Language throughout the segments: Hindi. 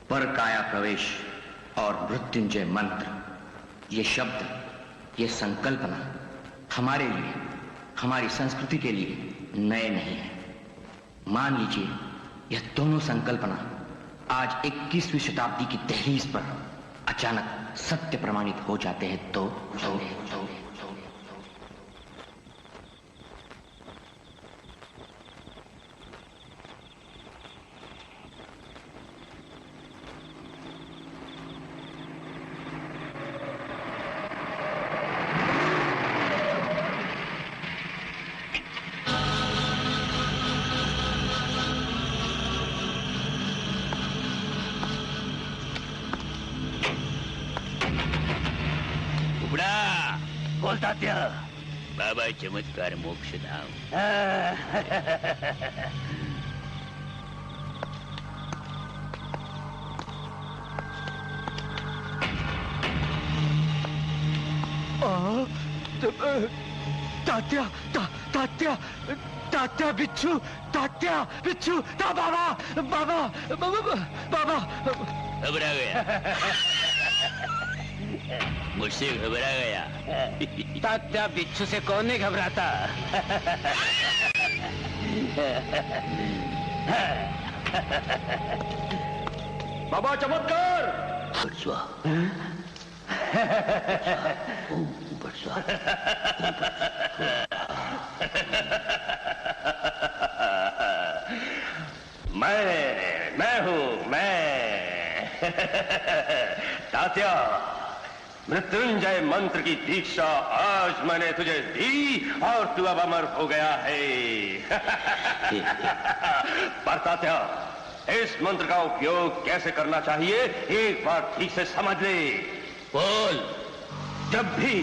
पर काया प्रवेश और मृत्युंजय मंत्र, ये शब्द, ये संकल्पना हमारे लिए, हमारी संस्कृति के लिए नए नहीं है। मान लीजिए यह दोनों संकल्पना आज 21वीं शताब्दी की दहलीज पर अचानक सत्य प्रमाणित हो जाते हैं तो बाबा चमत्कार मोक्षधाम। तात्या तात्या तात्या बिच्छू, तात्या बिच्छू, बाबा बाबा बाबा बाबा। घबरा गया, मुझसे घबरा गया। तात्या बिच्छू से कौन नहीं घबराता। बाबा चमत्कार। मैं हूँ तात्या, मृत्युंजय मंत्र की दीक्षा आज मैंने तुझे दी और तू अब अमर हो गया है। पर तात्या, इस मंत्र का उपयोग कैसे करना चाहिए एक बार ठीक से समझ ले। बोल। जब भी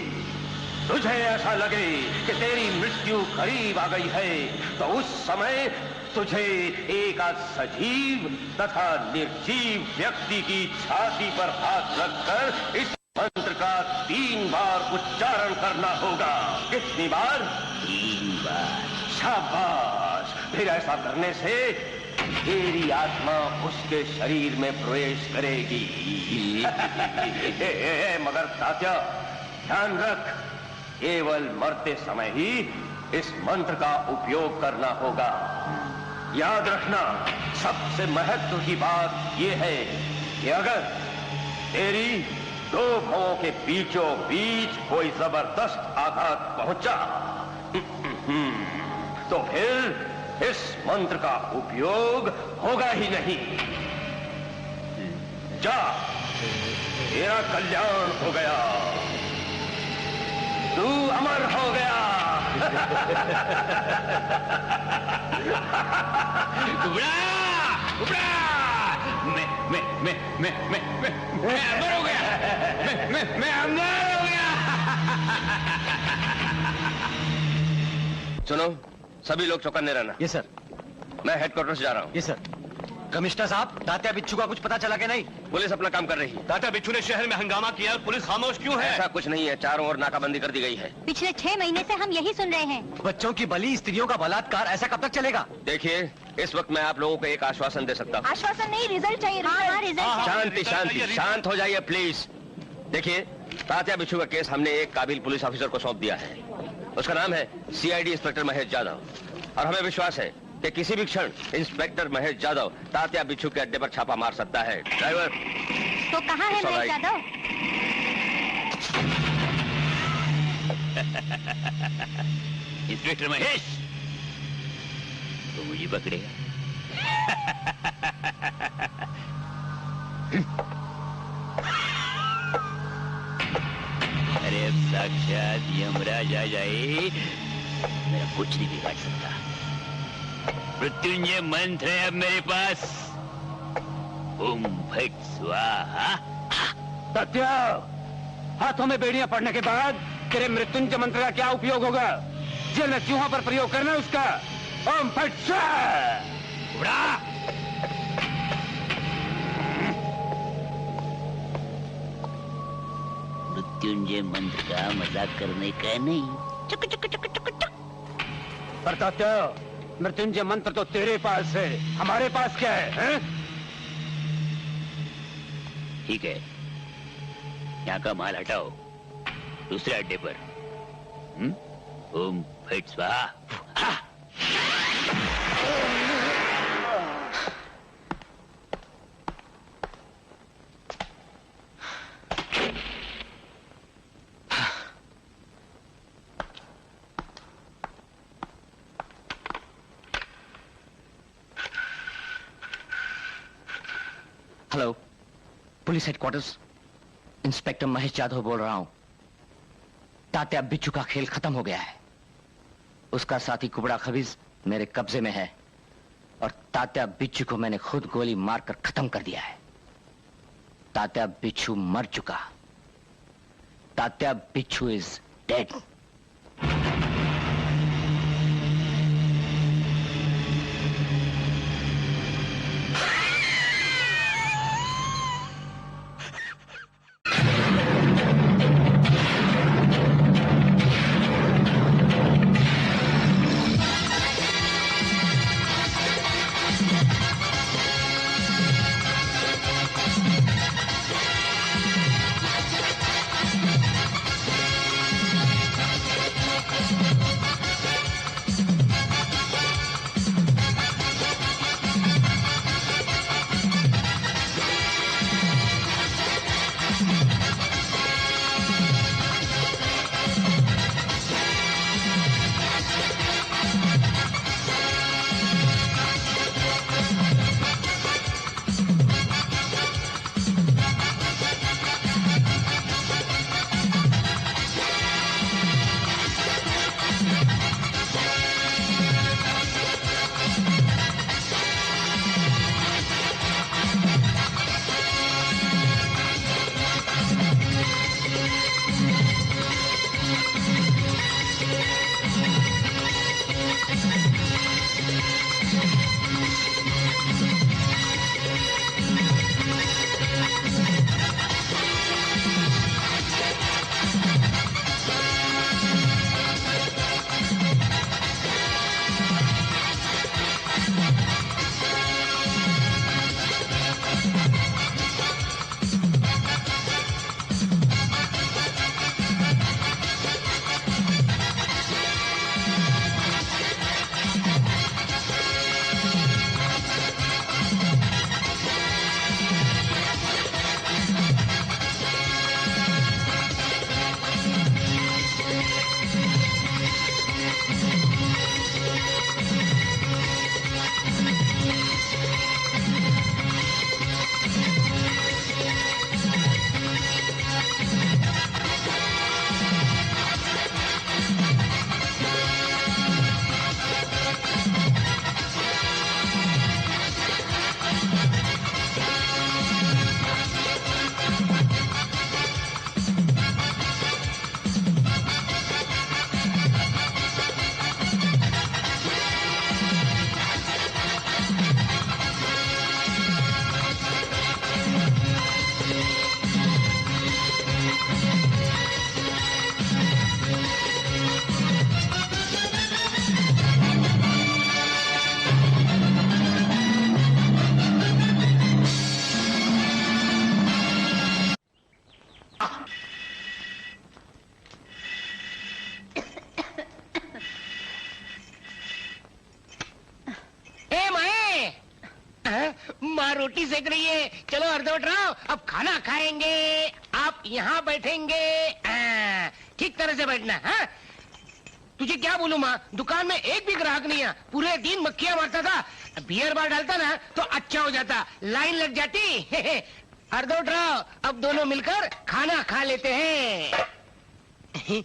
तुझे ऐसा लगे कि तेरी मृत्यु करीब आ गई है तो उस समय तुझे एक सजीव तथा निर्जीव व्यक्ति की छाती पर हाथ रखकर इस मंत्र का 3 बार उच्चारण करना होगा। कितनी बार? 3 बार। शाबाश। फिर ऐसा करने से तेरी आत्मा उसके शरीर में प्रवेश करेगी। मगर तात्या ध्यान रख, केवल मरते समय ही इस मंत्र का उपयोग करना होगा। याद रखना, सबसे महत्व की बात यह है कि अगर तेरी 2 भवों के बीचों बीच कोई जबरदस्त आघात पहुंचा तो फिर इस मंत्र का उपयोग होगा ही नहीं। जा, तेरा कल्याण हो गया, तू अमर हो गया। उबड़ा, उबड़ा। मैं अमर हो गया। मैं अमर हो गया। सुनो, सभी लोग चौकन्ने रहना। ये सर। मैं हेडक्वार्टर से जा रहा हूँ। ये सर। कमिश्नर साहब, तात्या बिच्छू का कुछ पता चला कि नहीं? पुलिस अपना काम कर रही है। तात्या बिच्छू ने शहर में हंगामा किया, पुलिस खामोश क्यों है? ऐसा कुछ नहीं है, चारों ओर नाकाबंदी कर दी गई है। पिछले 6 महीने से हम यही सुन रहे हैं। बच्चों की बलि, स्त्रियों का बलात्कार, ऐसा कब तक चलेगा? देखिए, इस वक्त मैं आप लोगों को एक आश्वासन दे सकता हूँ। आश्वासन नहीं, रिजल्ट चाहिए। हाँ, रिजल्ट। शांति शांति, शांत हो जाइए प्लीज। देखिए, तात्या बिच्छू का केस हमने एक काबिल पुलिस ऑफिसर को सौंप दिया है। उसका नाम है CID इंस्पेक्टर महेश यादव, और हमें विश्वास है कि किसी भी क्षण इंस्पेक्टर महेश यादव तात्या बिच्छू के अड्डे पर छापा मार सकता है। ड्राइवर। तो कहाँ है महेश यादव? इंस्पेक्टर महेश, तो मुझे पकड़ेगा। अरे अब साक्षात यमराज आ जाए, मेरा कुछ नहीं बिगाड़ सकता। मृत्युंजय मंत्र है अब मेरे पास। ओम फट स्वाहा। तात्या, हाथों में बेड़ियां पड़ने के बाद तेरे मृत्युंजय मंत्र का क्या उपयोग होगा? जेल में चूहों पर प्रयोग करना उसका। ओम फट स्वाहा। उड़ा। मृत्युंजय मंत्र का मजाक करने का नहीं। चुक चुक चुक चुक चुक। पर तात्या, मृत्युंजय मंत्र तो तेरे पास है, हमारे पास क्या है? ठीक है, यहाँ का माल हटाओ, दूसरे अड्डे पर। ओम फट स्वाहा। Hello, police headquarters, inspector Mahesh Jadhav बोल रहा हूं। तात्या बिच्छू का खेल खत्म हो गया है। उसका साथी कुबड़ा खबीज मेरे कब्जे में है और तात्या बिच्छू को मैंने खुद गोली मारकर खत्म कर दिया है। तात्या बिच्छू मर चुका। तात्या बिच्छू इज डेड। माँ रोटी सेक रही है। चलो अर्धवट राव, अब खाना खाएंगे। आप यहाँ बैठेंगे, ठीक तरह से बैठना। हाँ, तुझे क्या बोलूं माँ, दुकान में एक भी ग्राहक नहीं है। पूरे दिन मक्खियाँ मारता था। बियर बार डालता ना तो अच्छा हो जाता, लाइन लग जाती। अर्धवट राव, अब दोनों मिलकर खाना खा लेते हैं।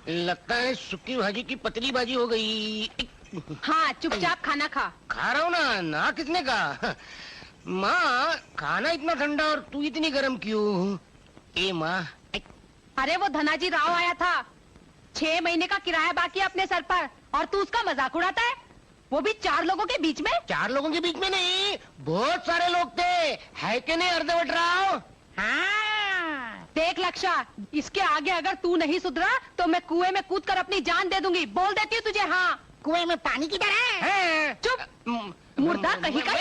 लगता है सूखी भाजी की पतली भाजी हो गई। हाँ, चुपचाप खाना खा। खा रहा हूँ ना किसने कहा। माँ, खाना इतना ठंडा और तू इतनी गर्म क्यों? ए माँ। अरे वो धनाजी राव आया था, 6 महीने का किराया बाकी है अपने सर पर, और तू उसका मजाक उड़ाता है, वो भी 4 लोगों के बीच में। 4 लोगों के बीच में नहीं, बहुत सारे लोग थे, है कि नहीं अर्धवट राव? हाँ। देख लक्षा, इसके आगे अगर तू नहीं सुधरा तो मैं कुएं में कूद कर अपनी जान दे दूंगी। बोल देती हूँ तुझे। हाँ, कुएं में पानी की तरह है। चुप। मुर्दा कहीं का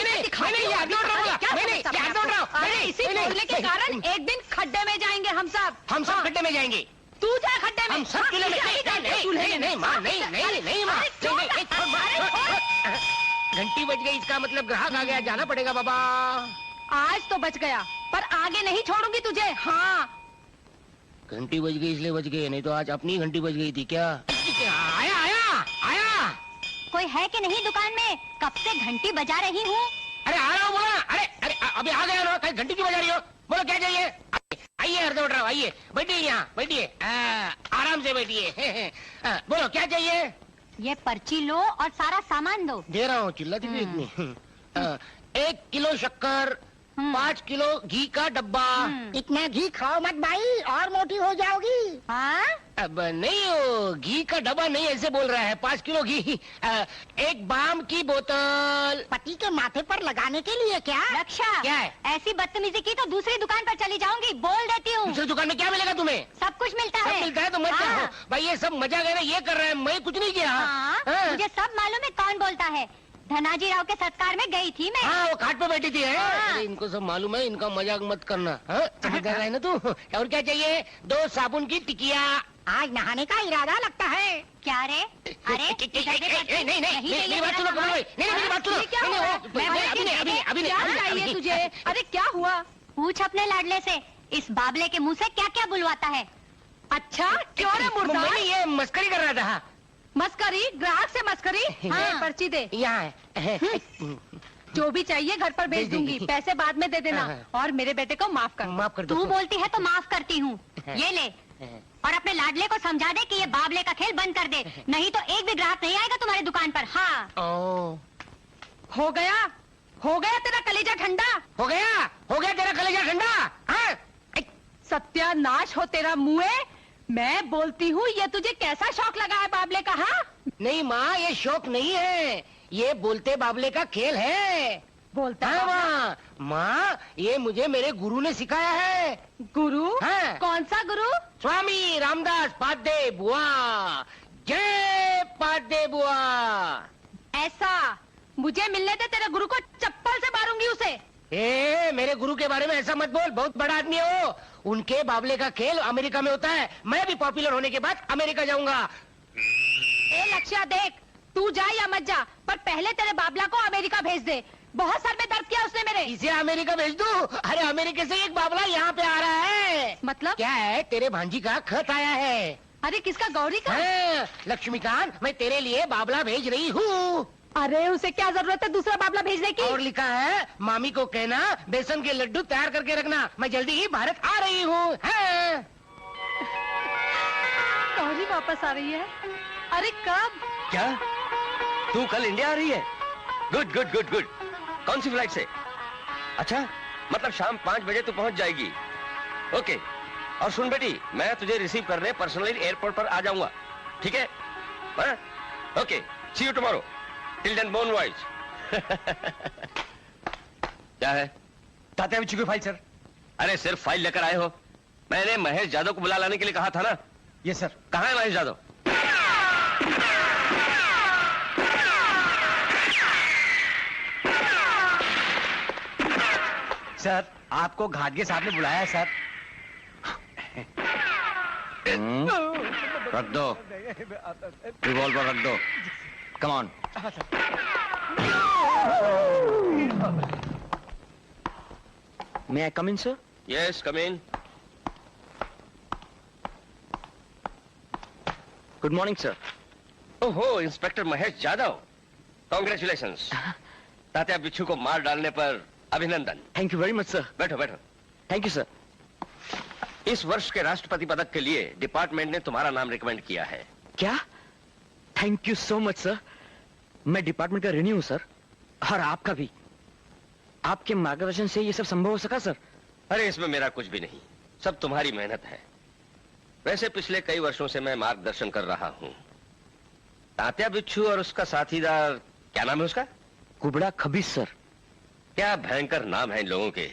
इसी बोलने के कारण एक दिन खड्डे में जाएंगे हम सब। हम सब खड्डे में जाएंगे। तू जा खड्डे में। हम सब चूल्हे में। नहीं माँ, नहीं माँ। घंटी बज गई, इसका मतलब ग्राहक आ गया, जाना पड़ेगा बाबा। आज तो बच गया, पर आगे नहीं छोड़ूंगी तुझे। हाँ, घंटी बज गई इसलिए बच गई, नहीं तो आज अपनी घंटी बज गई थी क्या? आया आया आया। कोई है कि नहीं दुकान में? कब से घंटी बजा रही हूँ। अरे आ रहा हूँ बोला। अरे अभी आ गया ना, कहीं घंटी क्यों बजा रही हो? बोलो क्या चाहिए? आइए हरदौड़ राव, आइए बैठिए, यहाँ बैठिए, आराम से बैठिए। बोलो क्या चाहिए? ये पर्ची लो और सारा सामान दो। दे रहा हूँ, चिल्लाती भी इतनी। 1 किलो शक्कर, 5 किलो घी का डब्बा। इतना घी खाओ मत भाई, और मोटी हो जाओगी। हाँ? अब नहीं, हो घी का डब्बा नहीं, ऐसे बोल रहा है। 5 किलो घी, 1 बाम की बोतल। पति के माथे पर लगाने के लिए क्या? रक्षा, क्या है? ऐसी बदतमीजी की तो दूसरी दुकान पर चली जाऊंगी, बोल देती हूँ। दूसरी दुकान में क्या मिलेगा तुम्हें? सब कुछ मिलता है। सब मिलता है तो मत जाओ भाई, ये सब मजा गया, ये कर रहा है, मैं कुछ नहीं किया। मुझे सब मालूम है कौन बोलता है। धनाजी राव के सत्कार में गई थी मैं। हाँ, वो खाट पे बैठी थी। अरे इनको सब मालूम है, इनका मजाक मत करना। समझदार है ना तू? और क्या चाहिए? 2 साबुन की टिकिया। आज नहाने का इरादा लगता है। क्या रे? अरे नहीं, मेरी बात सुनो कमल भाई, नहीं मेरी बात सुनो। अभी क्या चाहिए तुझे? अरे क्या हुआ? पूछ अपने लाडले से, इस बाबले के मुंह से क्या क्या बुलवाता है। अच्छा, क्यों रे मुर्दा? ये मस्करी कर रहा था। मस्करी? ग्राहक से मस्करी? हाँ, पर्ची दे। यहाँ है। जो भी चाहिए घर पर भेज दूंगी, पैसे बाद में दे देना। और मेरे बेटे को माफ कर। माफ कर दो। तू बोलती है तो माफ करती हूँ। ये ले, और अपने लाडले को समझा दे कि ये बाबले का खेल बंद कर दे, नहीं तो एक भी ग्राहक नहीं आएगा तुम्हारी दुकान पर। हाँ। हो गया तेरा कलेजा ठंडा। हो गया तेरा कलेजा ठंडा। हाँ? सत्यानाश हो तेरा मुँह। मैं बोलती हूँ, ये तुझे कैसा शौक लगा है बाबले का? हाँ? नहीं माँ, ये शौक नहीं है, ये बोलते बाबले का खेल है। बोलता है माँ, ये मुझे मेरे गुरु ने सिखाया है। गुरु? हाँ। कौन सा गुरु? स्वामी रामदास पादे बुआ। जय पादे बुआ। ऐसा? मुझे मिलने दे, तेरे गुरु को चप्पल से मारूंगी उसे। मेरे गुरु के बारे में ऐसा मत बोल, बहुत बड़ा आदमी है वो। उनके बाबले का खेल अमेरिका में होता है, मैं भी पॉपुलर होने के बाद अमेरिका जाऊंगा। लक्ष्या देख, तू जा या मत जा, पर पहले तेरे बाबला को अमेरिका भेज दे। बहुत सर में दर्द किया उसने मेरे। इसे अमेरिका भेज दूं? अरे अमेरिका से एक बाबला यहाँ पे आ रहा है। मतलब क्या है? तेरे भांजी का खत आया है। अरे किसका? गौरी का? लक्ष्मीकांत, मैं तेरे लिए बाबला भेज रही हूँ। अरे उसे क्या जरूरत है दूसरा बाबला भेजने की? और लिखा है, मामी को कहना बेसन के लड्डू तैयार करके रखना, मैं जल्दी ही भारत आ रही हूँ। गौरी वापस आ रही है? अरे कब? क्या तू कल इंडिया आ रही है? Good good good good. कौन सी फ्लाइट से? अच्छा, मतलब शाम 5 बजे तू पहुंच जाएगी। ओके। और सुन बेटी, मैं तुझे रिसीव करने पर्सनली एयरपोर्ट पर आ जाऊंगा, ठीक है? Okay, see you tomorrow. Till then bone voice. क्या है? तात्या बिच्छू की फाइल सर। अरे सिर्फ फाइल लेकर आए हो? मैंने महेश यादव को बुला लाने के लिए कहा था ना? Yes sir. कहाँ है महेश यादव? सर, आपको घाटगे साहब ने बुलाया है सर। रख दो, रिवॉल्वर रख दो। Come on. May I come in, sir? Yes, come in. Good morning, sir. ओहो, इंस्पेक्टर महेश यादव, कॉन्ग्रेचुलेशंस। तात्या बिच्छू को मार डालने पर अभिनंदन। Thank you very much, sir. बैठो बैठो। Thank you, sir. इस वर्ष के राष्ट्रपति पदक के लिए डिपार्टमेंट ने तुम्हारा नाम रिकमेंड किया है। क्या? Thank you so much, sir. मैं डिपार्टमेंट का ऋणी हूँ सर, और आपका भी। आपके मार्गदर्शन से ये सब संभव हो सका सर। अरे इसमें मेरा कुछ भी नहीं, सब तुम्हारी मेहनत है। वैसे पिछले कई वर्षों से मैं मार्गदर्शन कर रहा हूँ। तात्या बिच्छू और उसका साथीदार, क्या नाम है उसका? कुबड़ा खबीस सर। क्या भयंकर नाम है इन लोगों के।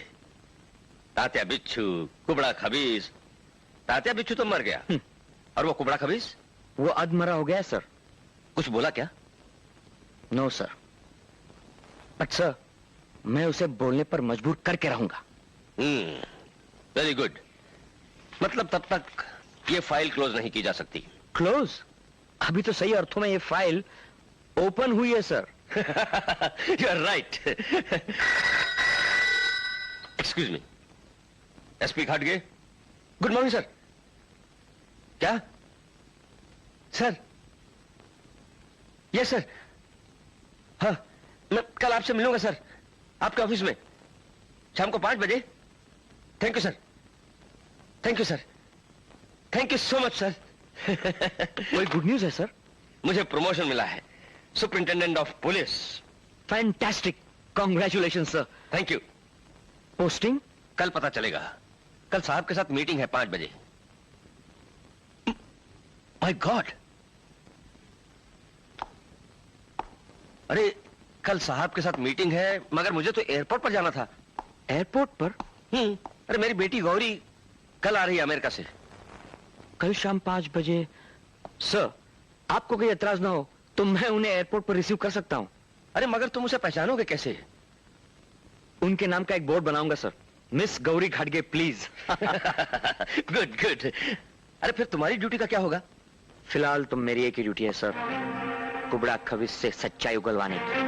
तात्या बिच्छू, कुबड़ा खबीस। तात्या बिच्छू तो मर गया, और वो कुबड़ा खबीस? वो अधमरा हो गया सर। कुछ बोला क्या? No sir. बट सर, मैं उसे बोलने पर मजबूर करके रहूंगा। Very good. मतलब तब तक ये फाइल क्लोज नहीं की जा सकती। क्लोज? अभी तो सही अर्थों में ये फाइल ओपन हुई है sir. You are right. Excuse me, SP घाटगे। Good morning sir. क्या सर? Yes sir. हाँ, मैं कल आपसे मिलूंगा सर, आपके ऑफिस में शाम को 5 बजे। Thank you sir, thank you sir, thank you so much sir. कोई गुड न्यूज है सर? मुझे प्रमोशन मिला है, superintendent of police. Fantastic, congratulation sir. Thank you. Posting कल पता चलेगा। कल साहब के साथ मीटिंग है 5 बजे। My God! अरे कल साहब के साथ मीटिंग है, मगर मुझे तो एयरपोर्ट पर जाना था। एयरपोर्ट पर? अरे मेरी बेटी गौरी कल आ रही है अमेरिका से। कल शाम 5 बजे। सर, आपको कोई एतराज ना हो तो मैं उन्हें एयरपोर्ट पर रिसीव कर सकता हूं। अरे मगर तुम उसे पहचानोगे कैसे? उनके नाम का एक बोर्ड बनाऊंगा सर, मिस गौरी घाटगे प्लीज। Good good. अरे फिर तुम्हारी ड्यूटी का क्या होगा? फिलहाल तो मेरी एक ही ड्यूटी है सर, कुबड़ा खविस से सच्चाई उगलवाने की।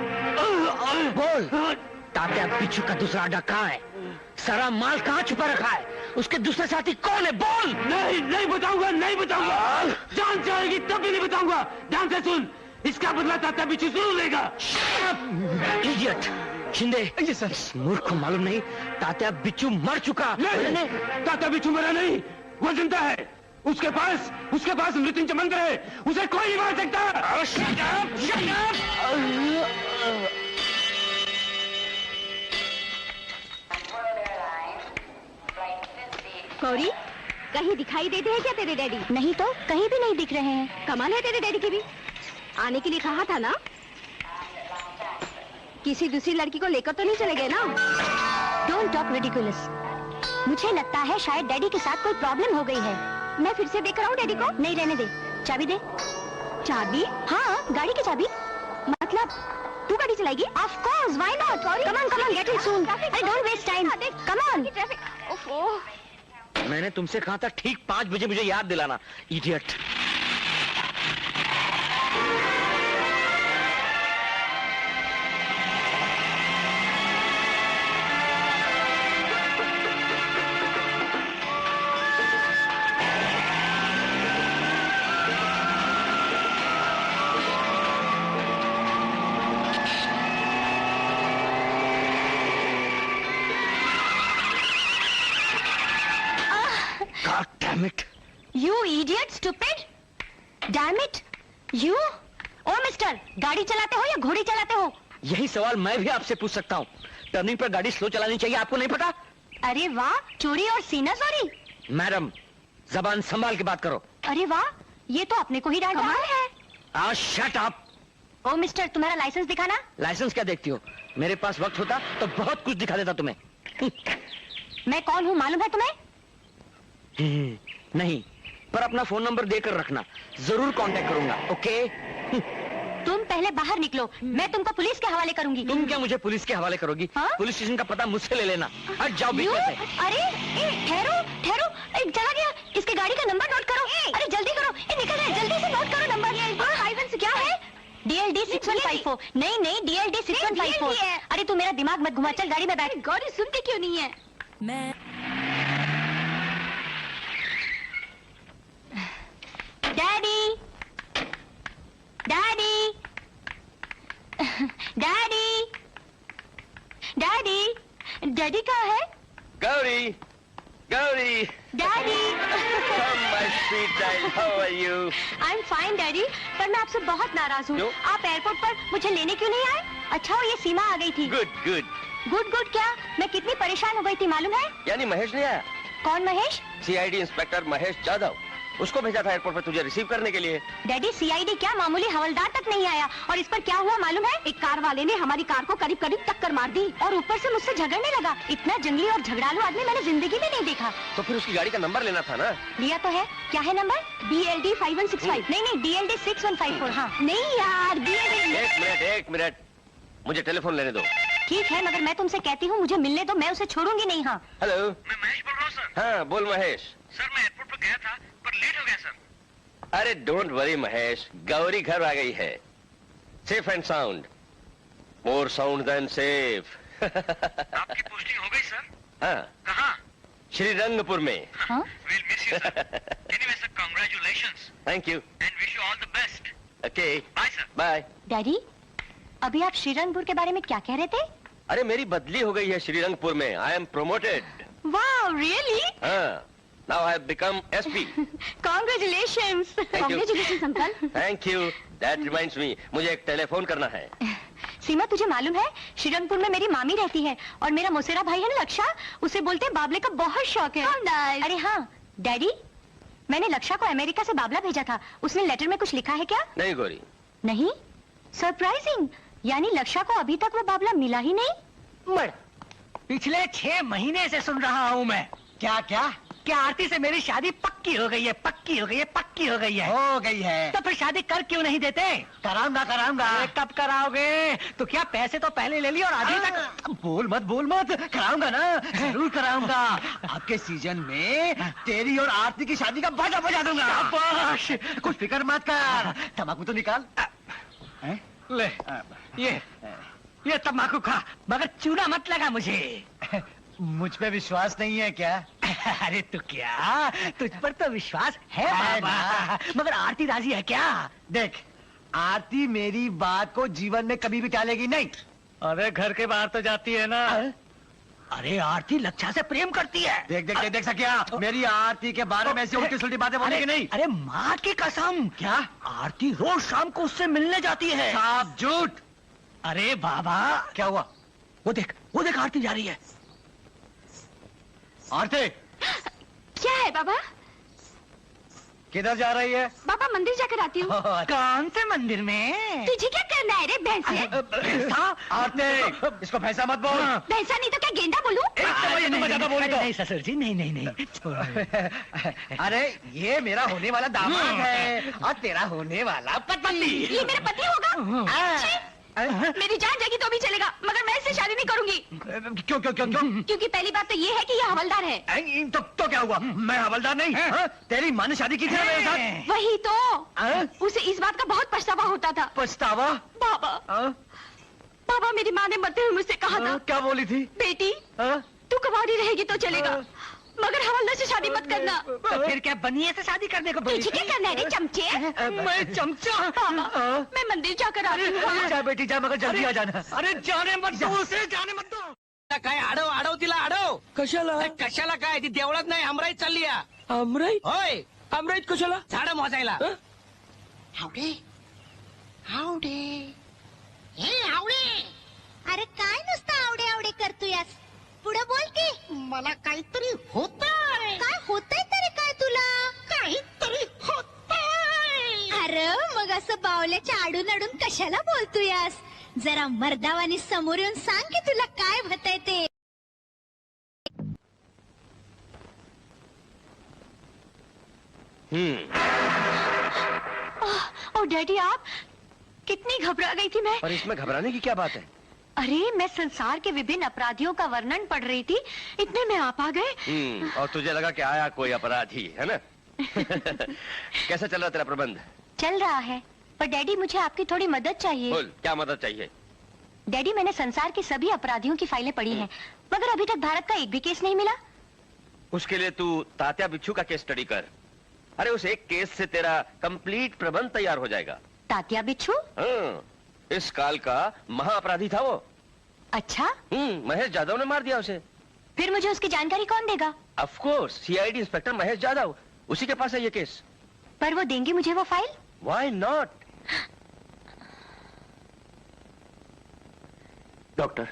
बोल, तात्या बिच्छू का दूसरा अड्डा कहाँ है? सारा माल कहाँ छुपा रखा है? उसके दूसरे साथी कौन है? बोल। नहीं बताऊंगा, नहीं बताऊंगा। जान चाहेगी तब भी नहीं बताऊंगा। ध्यान से सुन, इसका बदला तात्या बिच्छू जरूर लेगा। इडियट शिंदे, इस मूर्ख को मालूम नहीं तात्या बिच्छू मर चुका। नहीं, तात्या बिच्छू मरा नहीं, वो जिंदा है। उसके पास मृत्युंजय मंत्र है, उसे कोई नहीं मार सकता। Shut up, shut up! Gauri, कहीं दिखाई देते हैं क्या तेरे डैडी? नहीं तो, कहीं भी नहीं दिख रहे हैं। कमाल है तेरे डैडी की भी। आने के लिए कहा था ना? किसी दूसरी लड़की को लेकर तो नहीं चले गए ना? Don't talk ridiculous. मुझे लगता है शायद डैडी के साथ कोई प्रॉब्लम हो गई है। मैं फिर से देख रहा हूँ डैडी को। नहीं, रहने दे। चाबी दे। चाबी? हाँ, गाड़ी की चाबी। मतलब तू गाड़ी चलाएगी? Of course, why not? Come on, get it soon. अरे don't waste time, come on. ओफो, मैंने तुमसे कहा था ठीक 5 बजे मुझे याद दिलाना, idiot. God damn it! You idiot, stupid! Damn it! You? ओ मिस्टर, गाड़ी चलाते हो या घोड़ी चलाते हो? यही सवाल मैं भी आपसे पूछ सकता हूँ। टर्निंग पर गाड़ी स्लो चलानी चाहिए, आपको नहीं पता? अरे वाह, चोरी और सीना चोरी। मैडम, जबान संभाल के बात करो। अरे वाह, ये तो अपने को ही डांट रहा है। Shut up. ओ मिस्टर, तुम्हारा लाइसेंस दिखाना। लाइसेंस क्या देखती हो? मेरे पास वक्त होता तो बहुत कुछ दिखा देता तुम्हें। मैं कौन हूँ मालूम है तुम्हें? नहीं, पर अपना फोन नंबर देकर रखना, जरूर कांटेक्ट करूंगा। ओके? तुम पहले बाहर निकलो, मैं तुमको पुलिस के हवाले करूंगी। तुम क्या मुझे पुलिस के हवाले करोगी? हाँ? पुलिस स्टेशन का पता मुझसे ले लेना। हट जाओ बीच में से। अरे ठहरो, चला गया। इसके गाड़ी का नंबर नोट करो। अरे जल्दी करो, निकल रहा है, जल्दी से नोट करो नंबर। क्या है? DLD 6154। नहीं, DLD 6154। अरे तू मेरा दिमाग मत घुमा, चल गाड़ी में बैठ। गौरी सुनती क्यों नहीं है? मैं डैडी कहाँ है? Gauri, Gauri. Daddy. Come my sweet child, how are you? I'm fine daddy, पर मैं आपसे बहुत नाराज हूँ। क्यों? आप एयरपोर्ट पर मुझे लेने क्यों नहीं आए? अच्छा हो ये सीमा आ गई थी। गुड क्या? मैं कितनी परेशान हो गई थी मालूम है? यानी महेश नहीं आया? कौन महेश? CID inspector Mahesh Jadhav. उसको भेजा था एयरपोर्ट पर तुझे रिसीव करने के लिए। डैडी CID क्या, मामूली हवलदार तक नहीं आया। और इस पर क्या हुआ मालूम है? एक कार वाले ने हमारी कार को करीब टक्कर मार दी और ऊपर से मुझसे झगड़ने लगा। इतना जंगली और झगड़ालू आदमी मैंने जिंदगी में नहीं देखा। तो फिर उसकी गाड़ी का नंबर लेना था ना? लिया तो है। क्या है नंबर? DLD 5165। नहीं DLD 6154। हाँ नहीं यार, DLD। एक मिनट, मुझे टेलीफोन लेने दो। ठीक है, मगर मैं तुमसे कहती हूँ मुझे मिलने दो, मैं उसे छोड़ूंगी नहीं। हाँ हेलो, मैं महेश बोल रहा हूँ सर। हाँ बोल महेश। सर मैं एयरपोर्ट पर गया था पर लेट हो गया सर। अरे डोंट वरी महेश, गौरी घर आ गई है, safe and sound, more sound than safe. आपकी पोस्टिंग हो गई सर? हाँ, कहाँ? श्रीरंगपुर में। हाँ We'll miss you sir. Anyway sir, congratulations thank you. and wish you all the best. Okay Bye sir. Bye. Daddy, अभी आप श्रीरंगपुर के बारे में क्या कह रहे थे? अरे मेरी बदली हो गई है श्रीरंगपुर में, आई एम प्रोमोटेड। वाह रियली? हाँ, now I have become SP. Congratulations. Congratulations uncle. Thank you, that reminds me, मुझे एक टेलीफोन करना है। सीमा, तुझे मालूम है श्रीरंगपुर में मेरी मामी रहती है और मेरा मौसेरा भाई है ना लक्षा, उसे बोलते हैं बाबले का बहुत शौक है। अरे हाँ डैडी, मैंने लक्षा को अमेरिका से बाबला भेजा था, उसने लेटर में कुछ लिखा है क्या? नहीं गौरी। नहीं? सरप्राइजिंग, यानी लक्षा को अभी तक वो बाबला मिला ही नहीं? पिछले 6 महीने से सुन रहा हूँ मैं। क्या क्या क्या आरती से मेरी शादी पक्की हो गई है, पक्की हो गई है, पक्की हो गई है। हो गई है तो फिर शादी कर क्यों नहीं देते? कराऊंगा कराऊंगा। कब कराओगे? तो क्या पैसे तो पहले ले लिए और आधी तक? बोल मत कराऊंगा ना, जरूर कराऊंगा। आपके सीजन में तेरी और आरती की शादी का बाजा बजा दूंगा। शाबाश, कुछ फिक्र मत कर। तम्बाकू तो निकाल। ले ये तम्बाकू खा, मगर चूना मत लगा मुझे। मुझ पे विश्वास नहीं है क्या? अरे तू क्या, तुझ पर तो विश्वास है बाबा, मगर आरती राजी है क्या? देख, आरती मेरी बात को जीवन में कभी भी टालेगी नहीं। अरे घर के बाहर तो जाती है ना। अरे आरती लक्षा से प्रेम करती है। देख सकिया, मेरी आरती के बारे में ऐसी उल्टी सुल्टी बातें बोलेगी नहीं। अरे माँ की कसम। क्या? आरती रोज शाम को उससे मिलने जाती है। साफ झूठ। अरे बाबा, क्या हुआ? वो देख आरती जा रही है। आरती क्या है बाबा? किधर जा रही है? बाबा मंदिर जाकर आती हूँ। कौन से मंदिर में? तुझे क्या करना है रे भैंसे? आरती, इसको भैंसा मत बोल। भैंसा नहीं तो क्या गेंदा बोलूं? नहीं ससुर जी, नहीं। अरे ये मेरा होने वाला दामाद है और तेरा होने वाला पति। ये मेरा पति होगा? मेरी जान जाएगी तो भी चलेगा, मगर मैं इससे शादी नहीं करूंगी। क्यों? क्योंकि पहली बात तो ये है कि ये हवलदार है। तो क्या हुआ? मैं हवलदार नहीं? तेरी माँ ने शादी की थी ना मेरे साथ। वही तो, उसे इस बात का बहुत पछतावा होता था। पछतावा? बाबा मेरी माँ ने मरते हुए मुझसे कहा था। क्या बोली थी? बेटी तू कुंवारी रहेगी तो चलेगा, मगर हवलदार से शादी मत करना। तो फिर क्या बनिए से शादी करने को बोली? तुझे क्या करना है रे चमचे? मैं चमचा? मैं मंदिर जाकर आ रही हूँ। जा बेटी जा, मगर जल्दी आ जाना। अरे जाने मत दो उसे, जाने मत दो। काय आडव तिला आडव. कशाला काय ती देवळात नाही, अमराईत चालली या. अमराईत? होय, अमराईत कशाला? झाडं मोजायला. अरे काय नुसतं आवडे करतोयास? पुढे बोल की. मला काहीतरी होतंय. काय होतंय तरी काय तुला? काहीतरी होतंय. अरे मग असं बावल्याच्या आडून आडून कशाला बोलतोयास? जरा मर्दावानी समोर येऊन सांग की तुला काय होतंय ते. ओ डैडी, आप कितनी घबरा गई थी मैं. और इसमें घबराने की क्या बात है? अरे मैं संसार के विभिन्न अपराधियों का वर्णन पढ़ रही थी, इतने में आप आ गए. और तुझे लगा कि आया कोई अपराधी है ना? कैसा चल रहा तेरा प्रबंध? चल रहा है, पर डैडी मुझे आपकी थोड़ी मदद चाहिए. बोल, क्या मदद चाहिए? डैडी, मैंने संसार के सभी अपराधियों की फाइलें पढ़ी हैं, मगर अभी तक भारत का एक भी केस नहीं मिला. उसके लिए तू तात्या बिच्छू का केस स्टडी कर. अरे उस एक केस से तेरा कंप्लीट प्रबंध तैयार हो जाएगा. तात्या बिच्छू? हाँ, इस काल का महाअपराधी था वो. अच्छा? महेश जादव ने मार दिया उसे. फिर मुझे उसकी जानकारी कौन देगा? Of course, CID inspector Mahesh Jadhav, उसी के पास है ये केस. पर वो देंगे मुझे वो फाइल? Why not? डॉक्टर,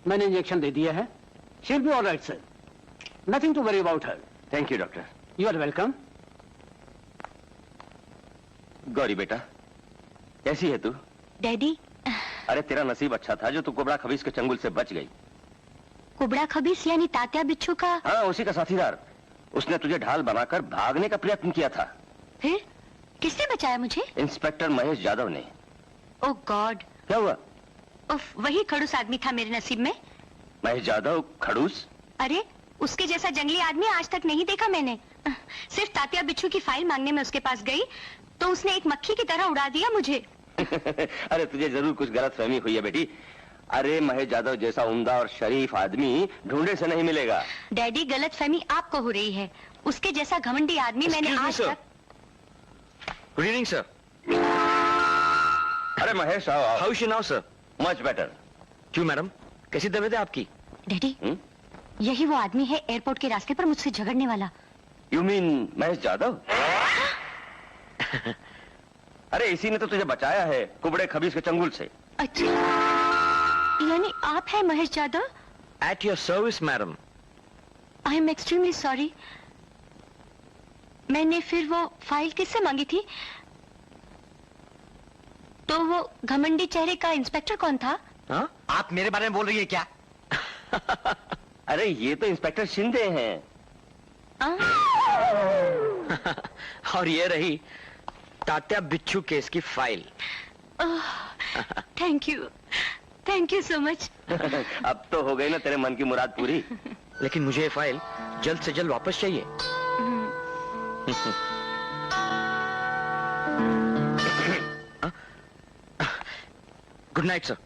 मैंने इंजेक्शन दे दिया है. She will be all right sir. Nothing to worry about her. Thank you doctor. You are welcome. Gauri बेटा, कैसी है तू? डैडी, अरे तेरा नसीब अच्छा था जो तू कुबड़ा खबीस के चंगुल से बच गई. कुबड़ा खबीस यानी तात्या बिच्छू का? हाँ, उसी का साथीदार. उसने तुझे ढाल बनाकर भागने का प्रयत्न किया था. फिर किसने बचाया मुझे? इंस्पेक्टर महेश जादव ने. ओह गॉड. क्या हुआ? उफ, वही खड़ूस आदमी था मेरे नसीब में। महेश यादव खड़ूस? अरे उसके जैसा जंगली आदमी आज तक नहीं देखा मैंने। सिर्फ तात्या बिच्छू की फाइल मांगने में उसके पास गई तो उसने एक मक्खी की तरह उड़ा दिया मुझे। अरे तुझे जरूर कुछ गलतफहमी हुई है बेटी। अरे महेश यादव जैसा उम्दा और शरीफ आदमी ढूंढे से नहीं मिलेगा। डैडी, गलतफहमी आपको हो रही है। उसके जैसा घमंडी आदमी मैंने आज तक। Good evening sir. अरे महेश आओ। How is she now sir? Much better. क्यों मैडम, कैसी तबीयत है आपकी? डैडी, यही वो आदमी है एयरपोर्ट के रास्ते पर मुझसे झगड़ने वाला। You mean Mahesh Yadav? अरे इसी ने तो तुझे बचाया है कुबड़े खबीज के चंगुल से। अच्छा, यानी आप हैं Mahesh Yadav? At your service madam. I am extremely sorry. मैंने फिर वो फाइल किससे मांगी थी? तो वो घमंडी चेहरे का इंस्पेक्टर कौन था? हाँ? आप मेरे बारे में बोल रही है क्या? अरे ये तो इंस्पेक्टर शिंदे हैं। और ये रही तात्या बिच्छू केस की file. Thank you so much. अब तो हो गई ना तेरे मन की मुराद पूरी। लेकिन मुझे ये फाइल जल्द से जल्द वापस चाहिए। Good night sir.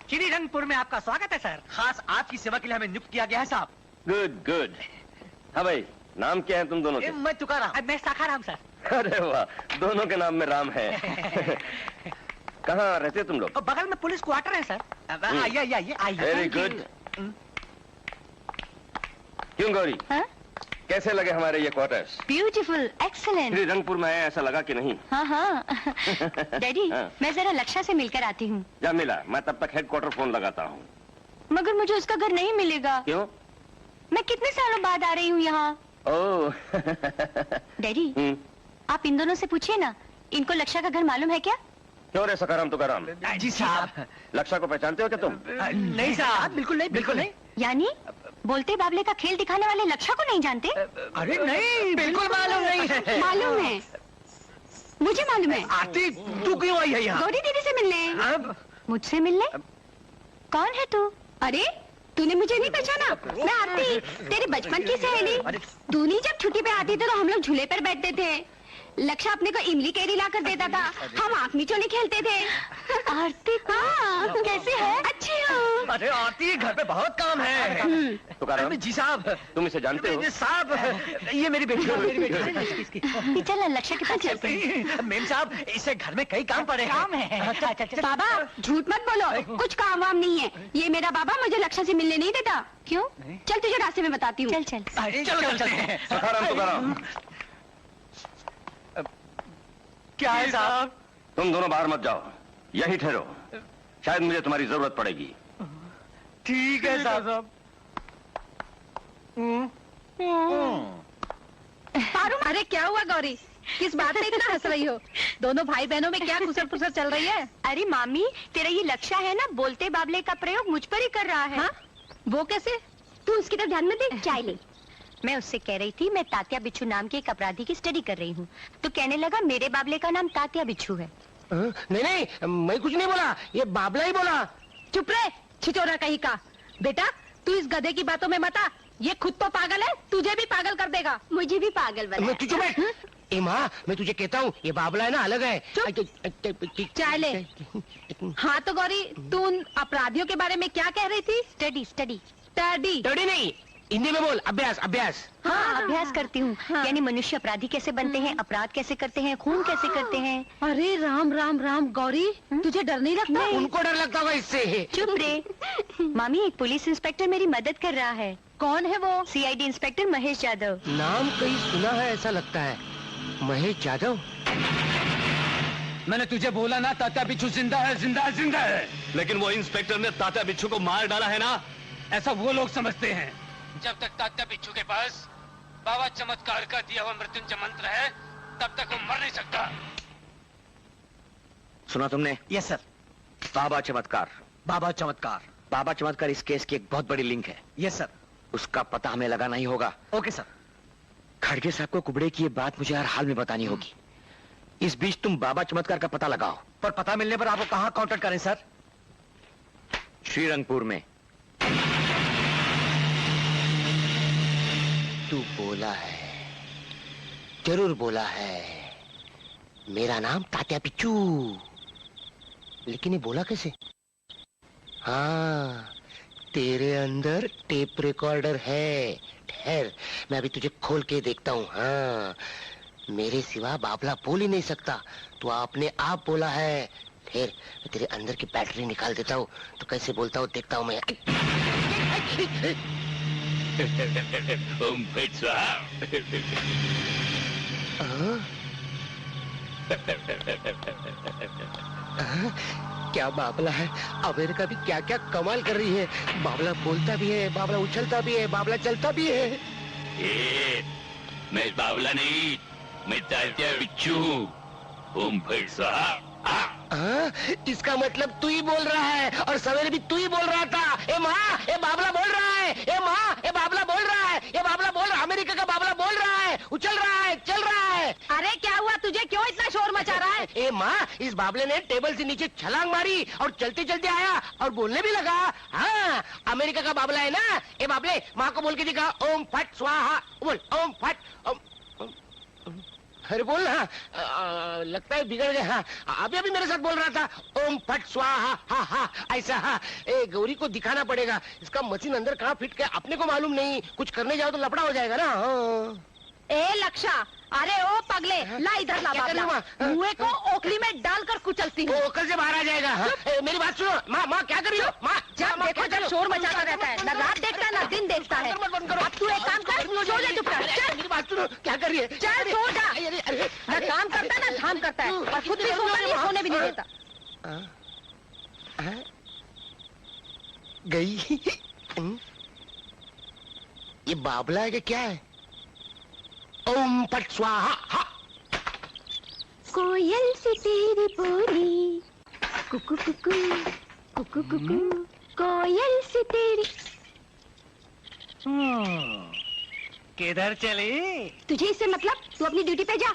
श्रीरंगपुर में आपका स्वागत है सर। खास आपकी सेवा के लिए हमें नियुक्त किया गया है साहब। Good good. हाँ भाई, नाम क्या है तुम दोनों के? मैं तुकाराम। मैं साखाराम सर। अरे वाह, दोनों के नाम में राम है। कहाँ रहते तुम लोग? बगल में पुलिस क्वार्टर है सर। आइए आइए आइए। Very good. क्यों गौरी, कैसे लगे हमारे ये क्वार्टर्स? Beautiful, excellent. श्रीरंगपुर में आया ऐसा लगा कि नहीं? हाँ हाँ। डैडी, मैं जरा लक्षा से मिलकर आती हूँ। जा मिला, मैं तब तक हेडक्वार्टर फोन लगाता हूँ। मगर मुझे उसका घर नहीं मिलेगा। क्यों? मैं कितने सालों बाद आ रही हूँ यहाँ। ओह। डैडी, आप इन दोनों से पूछिए ना, इनको लक्षा का घर मालूम है क्या? क्यों रे सकाराम तुकाराम? जी साहब। लक्षा को पहचानते हो क्या तुम? नहीं साहब, बिल्कुल नहीं, बिल्कुल नहीं। यानी बोलते बाबले का खेल दिखाने वाले लक्षा को नहीं जानते? अरे नहीं, बिल्कुल मालूम नहीं है। मालूम है, मुझे मालूम है। आरती, तू क्यों आई है यहाँ? गौरी दीदी से मिलने। मुझसे मिलने? कौन है तू? अरे तूने मुझे नहीं पहचाना? मैं आरती, तेरी बचपन की सहेली। तूने जब छुट्टी पे आती थी तो हम लोग झूले पर बैठते थे। लक्षा अपने को इमली केरी ला कर देता था, हम आंख मिचोली खेलते थे। आरती, हाँ, कैसे है? अच्छी हूँ। अरे आरती, घर पे बहुत काम है। तुकाराम जी साहब, तुम इसे जानते हो? साहब, ये मेरी बेटी है। मेरी बेटी है। चल लक्षा के पास चलते हैं। मेम साहब, इसे घर में कई काम पड़े। काम है। बाबा झूठ मत बोलो, कुछ काम वाम नहीं है। ये मेरा बाबा मुझे लक्षा से मिलने नहीं देता। क्यों? चल तुझे रास्ते में बताती हूँ। चल चल। चलो चलते हैं। सखाराम तुकाराम, क्या है साहब? तुम दोनों बाहर मत जाओ, यहीं ठहरो, शायद मुझे तुम्हारी जरूरत पड़ेगी। ठीक है साहब। पारू, अरे क्या हुआ गौरी, किस बात में इतना हंस रही हो? दोनों भाई बहनों में क्या कुसर पुसर चल रही है? अरे मामी, तेरा ये लक्ष्य है ना, बोलते बाबले का प्रयोग मुझ पर ही कर रहा है। हाँ? वो कैसे? तू उसकी तरफ ध्यान में दे। चाय ले। मैं उससे कह रही थी मैं तात्या बिच्छू नाम के एक अपराधी की स्टडी कर रही हूँ, तो कहने लगा मेरे बाबले का नाम तात्या बिच्छू है। नहीं नहीं, मैं कुछ नहीं बोला, ये बाबला ही बोला। चुप रहे, छिचोरा कहीं का। बेटा तू इस गधे की बातों में मत आ, ये खुद तो पागल है, तुझे भी पागल कर देगा। मुझे भी पागल बना। तू चुप बैठ। ए माँ, मैं तुझे कहता हूँ ये बाबला है ना अलग है। चाय ले। हाँ तो गौरी, तू उन अपराधियों के बारे में क्या कह रही थी? Study study. स्टडी? स्टडी नहीं, हिंदी में बोल, अभ्यास अभ्यास। हाँ, अभ्यास करती हूँ। यानी मनुष्य अपराधी कैसे बनते हैं, अपराध कैसे करते हैं, खून कैसे करते हैं। अरे राम राम राम गौरी, तुझे डर नहीं लगता? उनको डर लगता होगा इससे। चुप रे। मामी, एक पुलिस इंस्पेक्टर मेरी मदद कर रहा है। कौन है वो? CID inspector Mahesh Yadav. नाम कहीं सुना है ऐसा लगता है। महेश यादव? मैंने तुझे बोला ना तात्या बिच्छू जिंदा है, जिंदा है, जिंदा है। लेकिन वो इंस्पेक्टर ने तात्या बिच्छू को मार डाला है ना? ऐसा वो लोग समझते हैं। जब तक तात्या बिच्छू के पास बाबा चमत्कार का दिया हुआ मृत्युंजय मंत्र है, तब तक वो मर नहीं सकता। सुना तुमने? Yes sir. बाबा चमत्कार। बाबा चमत्कार। बाबा चमत्कार इस केस की एक बहुत बड़ी लिंक है। Yes sir. उसका पता हमें लगाना ही होगा। Okay sir. खड़गे साहब को कुबड़े की ये बात मुझे हर हाल में बतानी होगी। इस बीच तुम बाबा चमत्कार का पता लगाओ। पर पता मिलने पर आपको कहाँ कांटेक्ट करें सर? श्रीरंगपुर में। तू बोला है, जरूर बोला है, मेरा नाम तात्या पिच्चू, लेकिन ये बोला कैसे? हाँ, तेरे अंदर टेप रिकॉर्डर है। ठहर, मैं अभी तुझे खोल के देखता हूँ। हाँ, मेरे सिवा बाबला बोल ही नहीं सकता, तू अपने आप बोला है। ठहर, मैं तेरे अंदर की बैटरी निकाल देता हूँ, तो कैसे बोलता हूँ देखता हूँ मैं। ओम फट स्वाहा। क्या बाबला है, अमेरिका भी क्या क्या कमाल कर रही है। बाबला बोलता भी है, बाबला उछलता भी है, बाबला चलता भी है। मैं बाबला नहीं, मैं तात्या बिच्छू। ओम फट स्वाहा। इसका मतलब तू ही बोल रहा है, और सवेरे भी तू ही बोल रहा था। ए माँ, ए बाबला बोल रहा है। ए माँ, ए बाबला बोल रहा है। ये बाबला बोल रहा है, अमेरिका का बाबला बोल रहा है, उछल रहा है, चल रहा है। अरे क्या हुआ तुझे, क्यों इतना शोर मचा रहा है? ए माँ, इस बाबले ने टेबल से नीचे छलांग मारी और चलते चलते आया और बोलने भी लगा। हाँ, अमेरिका का बाबला है ना। ए बाबले, माँ को बोल के दिखा, ओम फट स्वाहा। बोल, ओम फट। अरे बोल ना। लगता है बिगड़ गया। हाँ, अभी मेरे साथ बोल रहा था, ओम फट स्वाहा। हा हा, ऐसा। हाँ, ए गौरी को दिखाना पड़ेगा, इसका मशीन अंदर कहाँ फिट किया अपने को मालूम नहीं। कुछ करने जाओ तो लफड़ा हो जाएगा ना। हाँ। ए लक्षा, अरे ओ पगले, ला इधर ला बाबला। मुँह को ओखली में डालकर कुचलती हूँ। ओखल से बाहर आ जाएगा। हाँ। मेरी बात सुनो। माँ, माँ क्या कर रही हो? माँ, जब देखो जब शोर मचाता रहता है, न रात देखता है न दिन देखता है। अब तू एक काम कर, सो जा चुपचाप। चल, मेरी बात सुनो, क्या कर रही है? चल सो जा। न काम करता है न धाम करता है, और खुद भी सोता नहीं, सोने भी नहीं देता। गई। ये बाबला है कि क्या है? ओम फट स्वाहा। हा। कोयल सी तेरी बोली, कुकु कुकु कुकु कुकु, कोयल सी तेरी। किधर चली? तुझे इससे मतलब? तू अपनी ड्यूटी पे जा।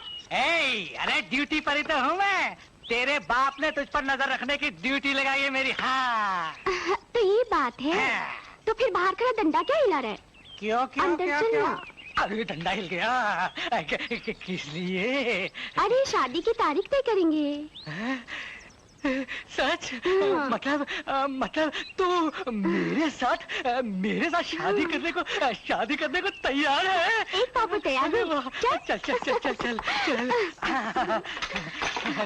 अरे ड्यूटी पर ही तो हूँ मैं। तेरे बाप ने तुझ पर नजर रखने की ड्यूटी लगाई है मेरी। हाँ। तो ये बात है। तो फिर बाहर का डंडा क्या हिला रहा है? क्यों क्यों अंदर क्यों चलना। क्यों? अरे डंडा हिल गया। किस लिए? अरे शादी की तारीख तय करेंगे। सच? मतलब तू मेरे साथ शादी करने को तैयार है? एक पापा तैयार है। चल चल चल चल चल चल।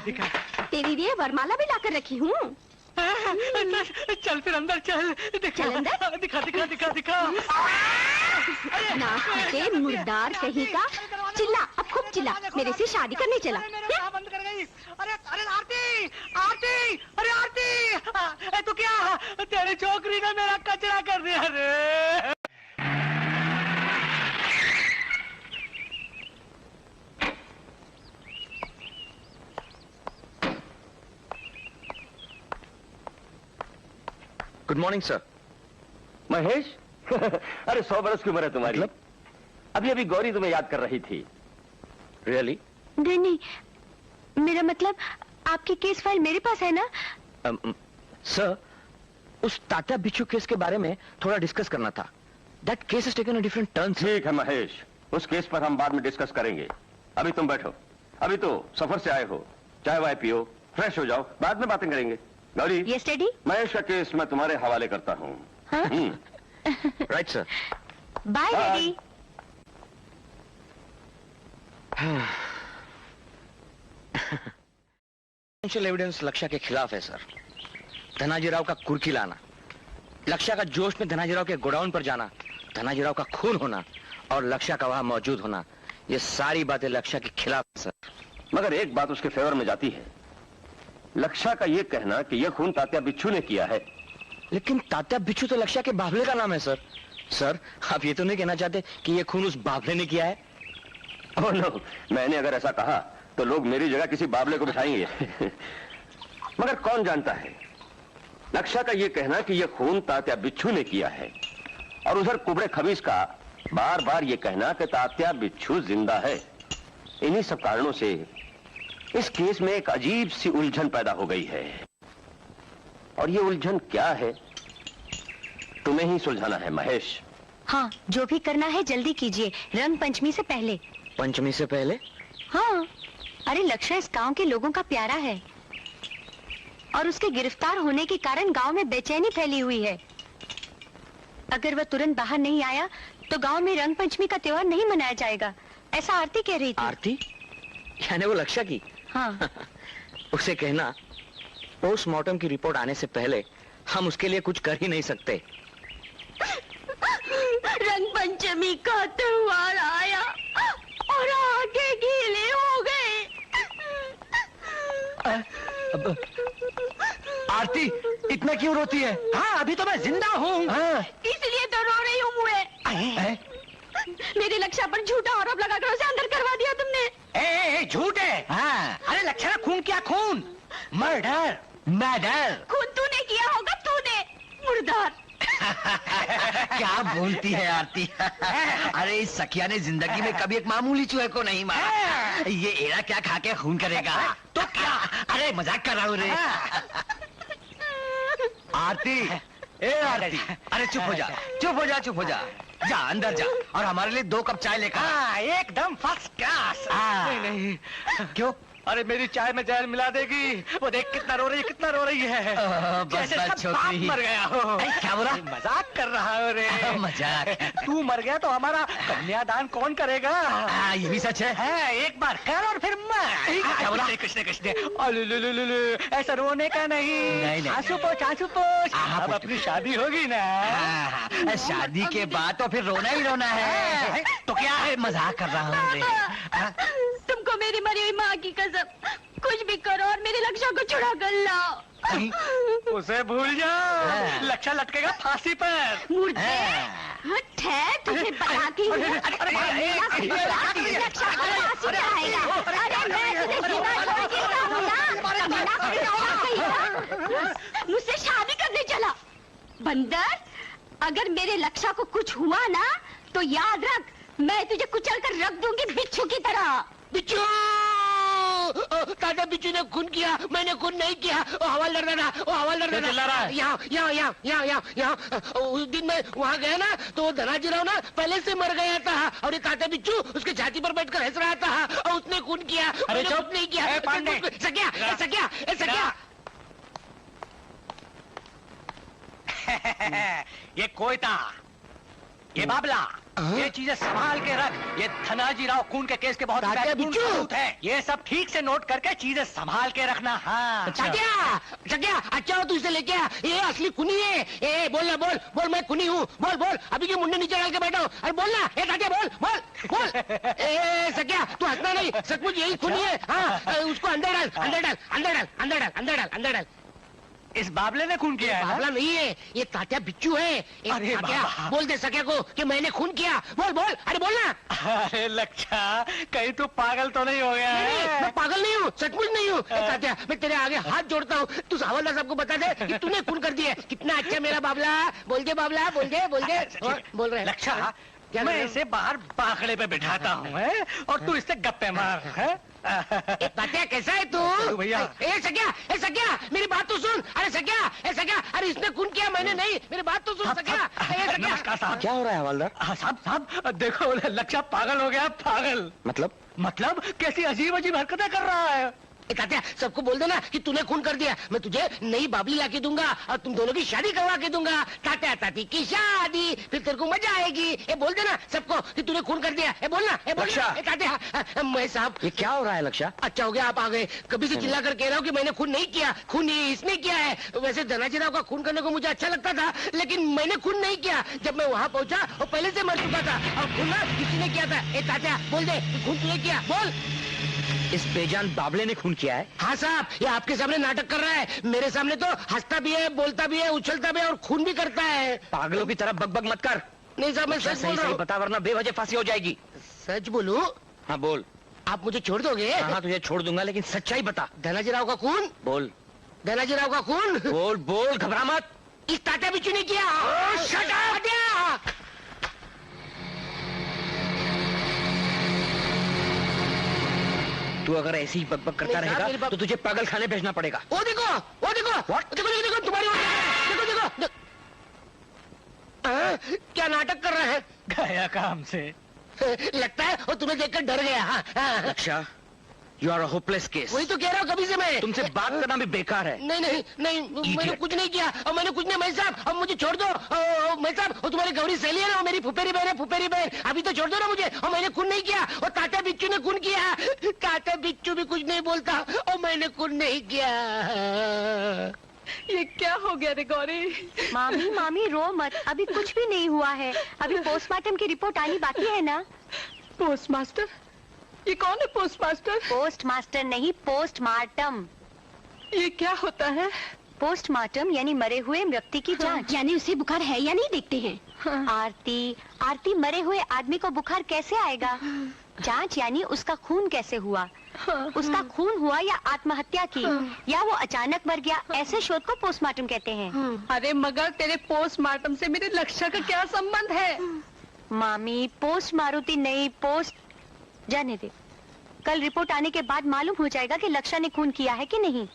दिखा। तेरे लिए वरमाला भी लाकर रखी हूँ। चल फिर अंदर चल। चल अंदर। दिखा दिखा दिखा दिखा। नाक के मुर्दार कहीं का, चिल्ला, अब खूब चिल्ला, मेरे से शादी करने चला। बंद कर गई। अरे अरे आरती, आरती, अरे आरती, तू क्या? तेरी छोकरी ने मेरा कचरा कर दिया रे। Good morning sir. महेश। अरे 100 बरस की उम्र है तुम्हारी। मतलब? अभी अभी गौरी तुम्हें याद कर रही थी। रियली? नहीं, मेरा मतलब आपकी केस फाइल मेरे पास है ना? सर, उस तात्या बिच्छू केस के बारे में थोड़ा डिस्कस करना था। That case is taken a different turn. ठीक है महेश, उस केस पर हम बाद में डिस्कस करेंगे। अभी तुम बैठो, अभी तो सफर से आए हो, चाय वाय पियो, फ्रेश हो जाओ, बाद में बातें करेंगे। Gauri, yes daddy. महेश का केस मैं तुम्हारे हवाले करता हूँ। Right sir. Bye daddy. Evidence Lakshya के खिलाफ है सर। धनाजीराव का कुर्की लाना, लक्ष्य का जोश में धनाजीराव के गोडाउन पर जाना, धनाजीराव का खून होना और लक्ष्य का वहां मौजूद होना, ये सारी बातें लक्ष्य के खिलाफ है सर। मगर एक बात उसके फेवर में जाती है, लक्ष्य का ये कहना कि यह खून तात्या बिच्छू ने किया है। लेकिन तात्या बिच्छू तो लक्ष्य के बाबले का नाम है सर। सर, आप ये तो नहीं कहना चाहते कि ये खून उस बाबले ने किया है? ओह नो, मैंने अगर ऐसा कहा तो लोग मेरी जगह किसी बाबले को बिठाएंगे। मगर कौन जानता है, लक्ष्य का यह कहना कि यह खून तात्या बिच्छू ने किया है और उधर कुबड़े खबीज का बार बार ये कहना कि तात्या बिच्छू जिंदा है, इन्हीं सब कारणों से इस केस में एक अजीब सी उलझन पैदा हो गई है। और ये उलझन क्या है, तुम्हें ही सुलझाना है महेश। हाँ, जो भी करना है जल्दी कीजिए, रंग पंचमी से पहले। पंचमी से पहले? हाँ, अरे लक्ष्य इस गांव के लोगों का प्यारा है और उसके गिरफ्तार होने के कारण गांव में बेचैनी फैली हुई है। अगर वह तुरंत बाहर नहीं आया तो गांव में रंग पंचमी का त्योहार नहीं मनाया जाएगा, ऐसा आरती कह रही थी। आरती? यानी वो लक्ष्य की? हाँ। उसे कहना पोस्टमार्टम की रिपोर्ट आने से पहले हम उसके लिए कुछ कर ही नहीं सकते। रंग पंचमी का त्योहार आया और आगे गीले हो गए। आरती, इतना क्यों रोती है? हाँ, अभी तो मैं जिंदा हूँ। हाँ। इसलिए तो रो रही हूँ मुझे। मेरे लक्ष्य पर झूठा आरोप लगाकर उसे अंदर करवा दिया तुमने। ए, झूठ है। हाँ। अरे लक्ष्य, खून क्या खून? Murder, murder. खून तूने किया होगा, तूने मुर्दार। क्या बोलती है आरती? अरे इस सखिया ने जिंदगी में कभी एक मामूली चूहे को नहीं मारा। ये एड़ा क्या खा के खून करेगा? तो क्या? अरे मजाक कर रहा हूँ रे। आरती, ए आरती, अरे चुप हो जा, चुप हो जा, चुप हो जा। जा अंदर जा और हमारे लिए 2 कप चाय लेकर। एकदम फर्स्ट क्लास। नहीं नहीं, क्यों? अरे मेरी चाय में जहर मिला देगी। वो देख कितना रो रही है, कितना रो रही है। जैसे इसका बाप मर गया हो। क्या बोला? मजाक कर रहा हो रे। मजाक? तू मर गया तो हमारा कन्यादान कौन करेगा? ये भी सच है। एक बार कर और फिर मर। क्या बोला? कृष्ण कृष्ण, ऐसा रोने का नहीं। आंसू पोंछ, आंसू पोंछ। अब अपनी शादी होगी ना। शादी के बाद तो फिर रोना ही रोना है। तो क्या है, मजाक कर रहा हूँ रे। तुमको मेरी मरी हुई माँ की कसम, कुछ भी करो और मेरे लक्ष्य को छुड़ा कर लाओ। उसे भूल जाओ, लक्ष्य लटकेगा फांसी पर। मुर्दे, हट है, तुझे बताती हूँ। लक्ष्य फांसी पर आएगा। अरे मैं तुझे जिंदा छोड़ के जाऊंगा। मुझसे शादी करने चला बंदर। अगर मेरे लक्ष्य को कुछ हुआ ना तो याद रख, मैं तुझे कुचल कर रख दूंगी बिच्छू की तरह। बिच्छू! दादा, बिच्छू ने खून किया, मैंने खून नहीं किया। ओ हवालदार दादा, ओ हवालदार दादा, यहाँ। उस दिन मैं वहाँ गया ना तो वो धनाजी राव ना पहले से मर गया था और ये ताता बिच्छू उसके छाती पर बैठकर हंस रहा था और उसने खून किया। अरे चुप नहीं किया। सकिया। ये कोयता, ये बाबला, ये चीजें संभाल के रख। ये धनाजी राव खून के केस के बहुत महत्वपूर्ण सबूत है। ये सब ठीक से नोट करके चीजें संभाल के रखना। हाँ। सकिया, अच्छा हो तू इसे लेके आ। ये असली खूनी है। ए बोल, मैं खूनी हूँ। बोल, अभी के मुंडे नीचे डाल के बैठा हूँ। अरे बोलना, ए तात्या बोल। ए सकिया, तू हंसना नहीं, सचमुच यही खूनी है। हाँ, उसको अंदर डाल। इस बाबले ने खून किया है? बाबला नहीं है, ये तात्या बिच्छू है। अरे तात्या, बोल दे सकिया को कि मैंने खून किया। बोल, अरे बोलना। अरे लक्ष्य, कहीं तू पागल तो नहीं हो गया? नहीं, मैं पागल नहीं हूँ, सचमुच नहीं हूँ। तात्या, मैं तेरे आगे हाथ जोड़ता हूँ, तू हवालदार साहब को बता दे कि तूने खून कर दिया। कितना अच्छा मेरा बाबला। बोल दे बाबला, बोल दे। बोल रहे लक्ष्य, मैं इसे बाहर बाखड़े पे बिठाता हूँ और तू इससे गप्पे मार। तात्या, कैसा है तू? भैया। ए सकिया, मेरी बात तो सुन। अरे सकिया, अरे इसने खून किया, मैंने नहीं। मेरी बात तो सुन सकिया। नमस्कार साहब। क्या हो रहा है हवालदार? साहब देखो, लक्ष्य पागल हो गया। पागल मतलब कैसी अजीब हरकतें कर रहा है। तात्या, सबको बोल देना कि तूने खून कर दिया। मैं तुझे नई बाबली लाके दूंगा और तुम दोनों की शादी करवा के दूंगा। तात्या ताती की शादी, फिर तेरे को मजा आएगी। ये बोल देना सबको कि तूने खून कर दिया। बोलना। तात्या, मैं साहब, ये क्या हो रहा है लक्ष्य? अच्छा हो गया आप आ गए। कभी से चिल्ला कर कह रहा हूँ कि मैंने खून नहीं किया। खून इसने किया है। वैसे धनाजी राव का खून करने को मुझे अच्छा लगता था, लेकिन मैंने खून नहीं किया। जब मैं वहाँ पहुँचा वो पहले से मर चुका था और खून ना किसी ने किया था। तात्या, बोल दे खून तूने किया। बोल। इस बेजान बाबले ने खून किया है? हाँ साहब, ये आपके सामने नाटक कर रहा है। मेरे सामने तो हंसता भी है, बोलता भी है, उछलता भी है और खून भी करता है। पागलों की तरह बकबक मत कर। नहीं साहब, मैं सच बोल रहा हूँ। बता, वरना बेवजह फांसी हो जाएगी। सच बोलूं? हाँ बोल। आप मुझे छोड़ दोगे? हाँ, तुझे छोड़ दूंगा, लेकिन सच्चाई बता। धनाजी राव का खून? बोल। धनाजी राव का खून? बोल, घबरा मत। इस तात्या बिच्छू ने किया। Shut up! तू अगर ऐसे ही बकबक करता रहेगा तो तुझे पागल खाने भेजना पड़ेगा। वो देखो देखो तुम्हारी देखो देखो क्या नाटक कर रहा है? गया काम से। लगता है वो तुम्हें देखकर डर गया। हाँ। Laksha, you are a hopeless case. वही तो कह रहा हूँ कभी से मैं। तुमसे बात करना भी बेकार है। नहीं मैंने कुछ नहीं किया और मैंने कुछ नहीं। मैं साहब अब मुझे छोड़ दो। मैं साहब वो तुम्हारी गौरी सहेली है ना, मेरी फुफेरी बहन अभी तो छोड़ दो ना मुझे। और मैंने खून नहीं किया और तात्या बिच्चू ने खून किया। तात्या बिच्चू भी कुछ नहीं बोलता और मैंने खून नहीं किया। ये क्या हो गया रे गौरी? मामी रो मत, अभी कुछ भी नहीं हुआ है। अभी पोस्टमार्टम की रिपोर्ट आनी बाकी है ना। पोस्टमास्टर? ये कौन है पोस्टमास्टर? पोस्टमास्टर नहीं, पोस्टमार्टम। ये क्या होता है? पोस्टमार्टम यानी मरे हुए व्यक्ति की जांच। यानी उसे बुखार है या नहीं देखते हैं। आरती मरे हुए आदमी को बुखार कैसे आएगा? जांच यानी उसका खून कैसे हुआ, उसका खून हुआ या आत्महत्या की, या वो अचानक मर गया, ऐसे शोध को पोस्टमार्टम कहते हैं। अरे मगर तेरे पोस्टमार्टम से मेरे लक्ष्य का क्या संबंध है? मामी पोस्ट मारुति नहीं, पोस्ट जाने दे। कल रिपोर्ट आने के बाद मालूम हो जाएगा कि लक्ष्य ने खून किया है कि नहीं।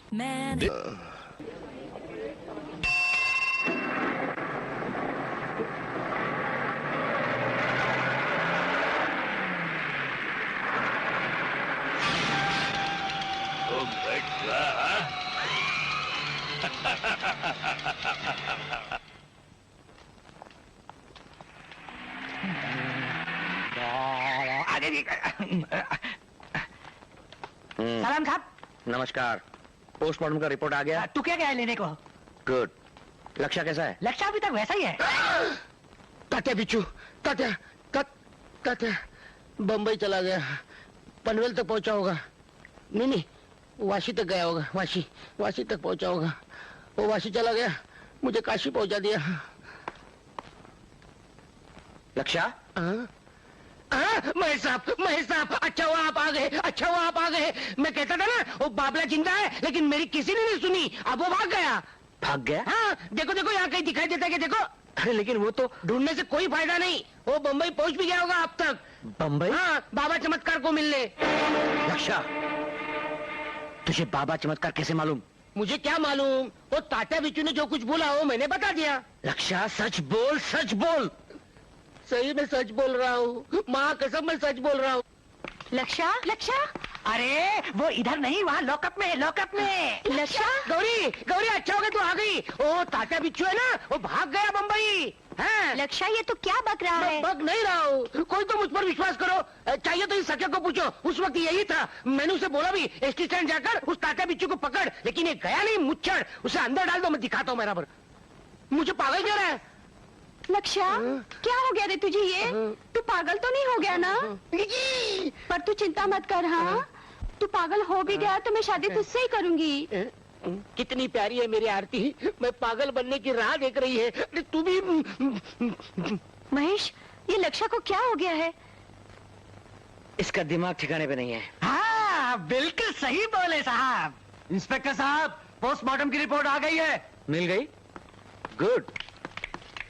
सलाम साहब। नमस्कार। पोस्टमार्टम का रिपोर्ट आ गया? तू क्या गया लेने को? गुड। लक्ष्य कैसा है? लक्ष्य अभी तक वैसा ही है। तात्या बिच्छू, तात्या बम्बई चला गया, पनवेल तक पहुंचा होगा। नहीं वाशी तक गया होगा। वाशी तक पहुंचा होगा। वो वाशी चला गया, मुझे काशी पहुंचा दिया। लक्ष्य? महेश साहब अच्छा हुआ आप आ गए। मैं कहता था ना वो बाबला जिंदा है, लेकिन मेरी किसी ने नहीं सुनी। अब वो भाग गया। हाँ देखो यहाँ कहीं दिखाई देता है कि देखो। अरे लेकिन वो तो ढूंढने से कोई फायदा नहीं, वो बम्बई पहुंच भी गया होगा अब तक। बम्बई? हाँ, बाबा चमत्कार को मिलने। लक्ष्य, तुझे बाबा चमत्कार कैसे मालूम? मुझे क्या मालूम, वो तात्या बिच्छू ने जो कुछ बोला वो मैंने बता दिया। लक्ष्य सच बोल। सही में सच बोल रहा हूँ, माँ कसम मैं सच बोल रहा हूँ। लक्ष्य अरे वो इधर नहीं, वहाँ लॉकअप में। लक्ष्य गौरी अच्छा हो गया तू आ गई। ओ तात्या बिच्छू है ना, वो भाग गया बम्बई। लक्ष्य ये तो क्या बक रहा है? बक नहीं रहा हूँ, कोई तो मुझ पर विश्वास करो। चाहिए तो इस सके को पूछो, उस वक्त यही था। मैंने उसे बोला भी एसटी स्टैंड जाकर उस तात्या बिच्छू को पकड़, लेकिन ये गया नहीं मुच्छड़। उसे अंदर डाल दो, मैं दिखाता हूँ बराबर। मुझे पागल कह रहा है। लक्ष्य क्या हो गया रे तुझे? ये तू पागल तो नहीं हो गया ना? पर तू चिंता मत कर। हाँ तू पागल हो भी गया तो मैं शादी तुझसे ही करूंगी। कितनी प्यारी है मेरी आरती, मैं पागल बनने की राह देख रही है। अरे तू भी। महेश ये लक्ष्य को क्या हो गया है? इसका दिमाग ठिकाने पे नहीं है। हाँ बिल्कुल सही बोले साहब। इंस्पेक्टर साहब, पोस्टमार्टम की रिपोर्ट आ गई है। मिल गई? Good,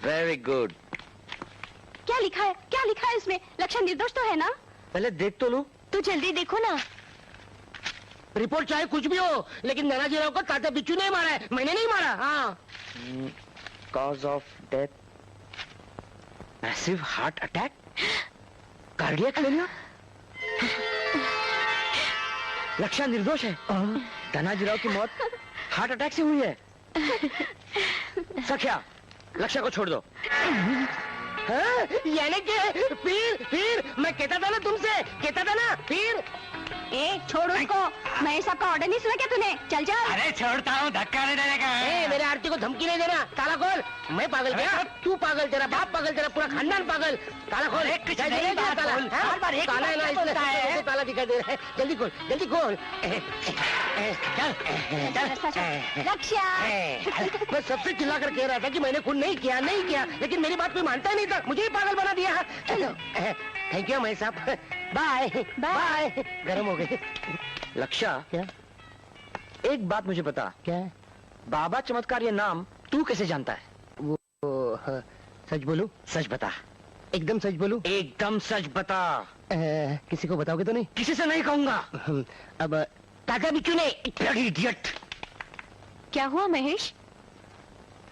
very good. क्या लिखा है इसमें? लक्ष्य निर्दोष तो है ना? पहले देख तो लो। तू जल्दी देखो ना। रिपोर्ट चाहे कुछ भी हो, लेकिन नानाजी राव को तात्या बिच्छू ने मारा है, मैंने नहीं मारा। हाँ cause of death massive heart attack, cardiac failure. लक्ष्य निर्दोष है। धनाजी राव की मौत हार्ट अटैक से हुई है। सख्या, लक्ष्य को छोड़ दो। यानी कि फिर मैं कहता था ना तुमसे, फिर छोड़ उसको। महेश साहब का ऑर्डर नहीं सुना क्या तूने? चल। अरे छोड़ता हूँ, धक्का नहीं देने का। मेरे आरती को धमकी नहीं देना। ताला खोल। मैं पागल क्या? तू पागल, तेरा बाप पागल, तेरा पूरा खानदान पागल। ताला खोल। ताला दिखाई दे रहा है, जल्दी खोल। लक्ष्य मैं सबसे चिल्ला कर कह रहा था कि मैंने खून नहीं किया, लेकिन मेरी बात कोई मानता ही नहीं था। मुझे ही पागल बना दिया। चलो थैंक यू महेश साहब, बाय। गरम हो गए। लक्ष्य क्या? एक बात मुझे बता। क्या? बाबा चमत्कार ये नाम तू कैसे जानता है? वो सच बोलूं? सच बता। एकदम सच बोलूं? एकदम सच बता। किसी को बताओगे तो नहीं? किसी से नहीं कहूंगा। अब ताजा भी क्यों नहीं? इडियट। क्या हुआ महेश?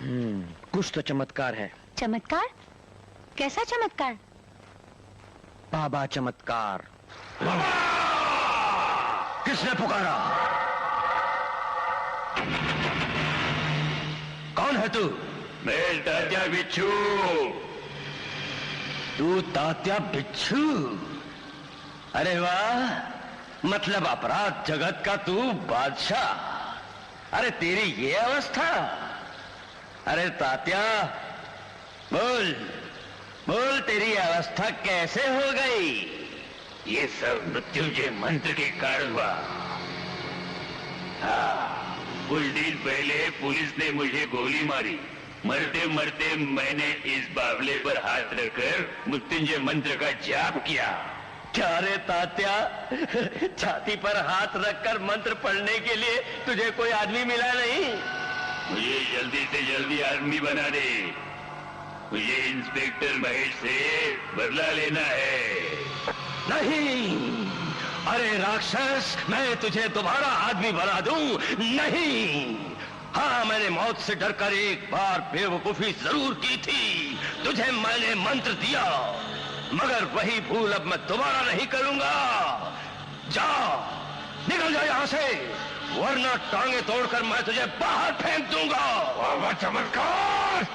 कुछ तो चमत्कार है। चमत्कार? कैसा चमत्कार? बाबा चमत्कार। किसने पुकारा? कौन है तू? मैं तात्या बिच्छू। तू तात्या बिच्छू? अरे वाह, मतलब अपराध जगत का तू बादशाह। अरे तेरी ये अवस्था। अरे तात्या बोल बोल, तेरी अवस्था कैसे हो गई? ये सब मृत्युंजय मंत्र के कारण हुआ। हाँ, कुछ दिन पहले पुलिस ने मुझे गोली मारी। मरते मरते मैंने इस बावले पर हाथ रखकर मृत्युंजय मंत्र का जाप किया। क्या रे तात्या, छाती पर हाथ रखकर मंत्र पढ़ने के लिए तुझे कोई आदमी मिला नहीं? मुझे जल्दी से जल्दी आदमी बना दे। मुझे इंस्पेक्टर महेश से बदला लेना है। नहीं, अरे राक्षस, मैं तुझे दोबारा आदमी बना दूं? नहीं। हाँ, मैंने मौत से डरकर एक बार बेवकूफी जरूर की थी। तुझे मैंने मंत्र दिया, मगर वही भूल अब मैं दोबारा नहीं करूंगा। जा, निकल जा यहाँ से, वरना टांगे तोड़कर मैं तुझे बाहर फेंक दूंगा। बाबा चमत्कार!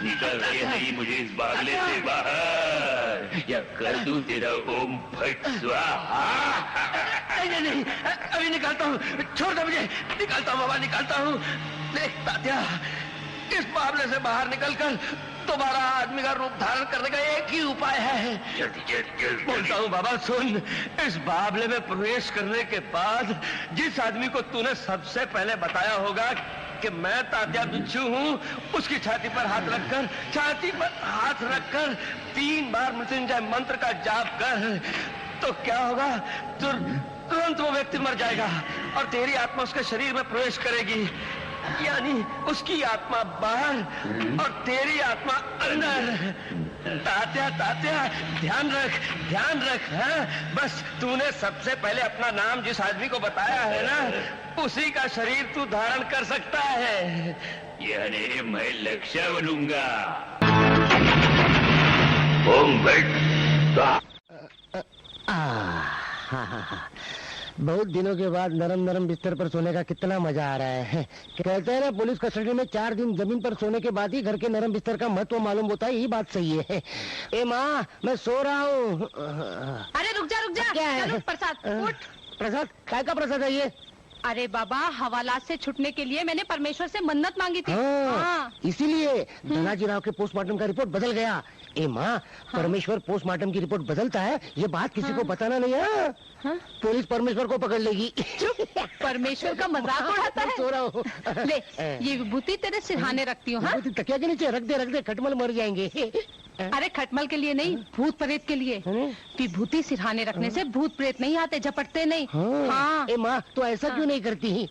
निकल के नहीं मुझे इस बावले से बाहर, या कर दूं तेरा ओम फट स्वाहा। नहीं नहीं, अभी निकालता हूँ, छोड़ दो मुझे। निकालता हूँ बाबा, निकालता हूँ। देख तात्या, इस बावले से बाहर निकलकर दोबारा आदमी का रूप धारण करने का एक ही उपाय है। जल्दी बोलता हूँ बाबा सुन, इस बावले में प्रवेश करने के बाद जिस आदमी को तूने सबसे पहले बताया होगा कि मैं तात्या बिच्छू हूँ, उसकी छाती पर हाथ रखकर 3 बार मृत्युंजय मंत्र का जाप कर, तो क्या होगा? तुरंत वो व्यक्ति मर जाएगा और तेरी आत्मा उसके शरीर में प्रवेश करेगी। यानी उसकी आत्मा बाहर और तेरी आत्मा अंदर। तात्या ध्यान रख। हाँ, बस तूने सबसे पहले अपना नाम जिस आदमी को बताया है ना, उसी का शरीर तू धारण कर सकता है। यानी मैं लक्ष्य बनूंगा। ओम भट। बहुत दिनों के बाद नरम नरम बिस्तर पर सोने का कितना मजा आ रहा है। कहते हैं ना, पुलिस कस्टडी में 4 दिन जमीन पर सोने के बाद ही घर के नरम बिस्तर का महत्व मालूम होता है। यही बात सही है। ए माँ, मैं सो रहा हूँ। अरे रुक जा। क्या है? चलो, प्रसाद उठ। प्रसाद? काय का प्रसाद है ये? अरे बाबा, हवालात से छुटने के लिए मैंने परमेश्वर से मन्नत मांगी थी। हाँ। इसीलिए धनाजी राव के पोस्टमार्टम का रिपोर्ट बदल गया। ए माँ, परमेश्वर पोस्टमार्टम की रिपोर्ट बदलता है, ये बात किसी को बताना नहीं है। पुलिस परमेश्वर को पकड़ लेगी। परमेश्वर का मजाक उड़ाता है। सो रहा हूँ। ले, ये विभूति तेरे सिरहाने रखती हूँ। हाँ? तकिया के नीचे रख दे, खटमल मर जाएंगे। अरे खटमल के लिए नहीं, भूत प्रेत के लिए। विभूति सिरहाने रखने से भूत प्रेत नहीं आते, झपटते नहीं। हाँ। ए माँ, तो ऐसा क्यों नहीं करती?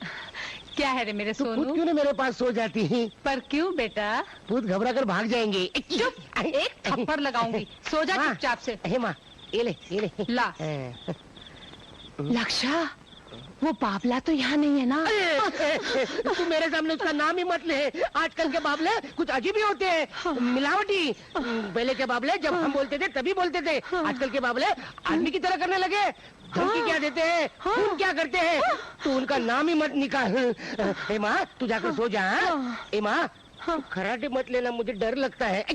क्या है रे मेरे सोनू? खुद क्यों नहीं मेरे पास सो जाती है? पर क्यों बेटा? भूत घबरा कर भाग जाएंगे। चुप, एक थप्पड़ लगाऊंगी। सो जा चुपचाप से। हे माँ, ये ले। ला। लक्षा, वो बाबला तो यहाँ नहीं है ना? तू मेरे सामने उसका नाम ही मत ले। आजकल के बाबले कुछ अजीब ही होते हैं, मिलावटी। पहले के बाबले जब हम बोलते थे तभी बोलते थे, आजकल के बाबले आदमी की तरह करने लगे। धमकी क्या देते हैं, खून क्या करते हैं। तू उनका नाम ही मत निकाल। ए माँ, तू जाकर सो जा। ए माँ, खराटे मत लेना, मुझे डर लगता है।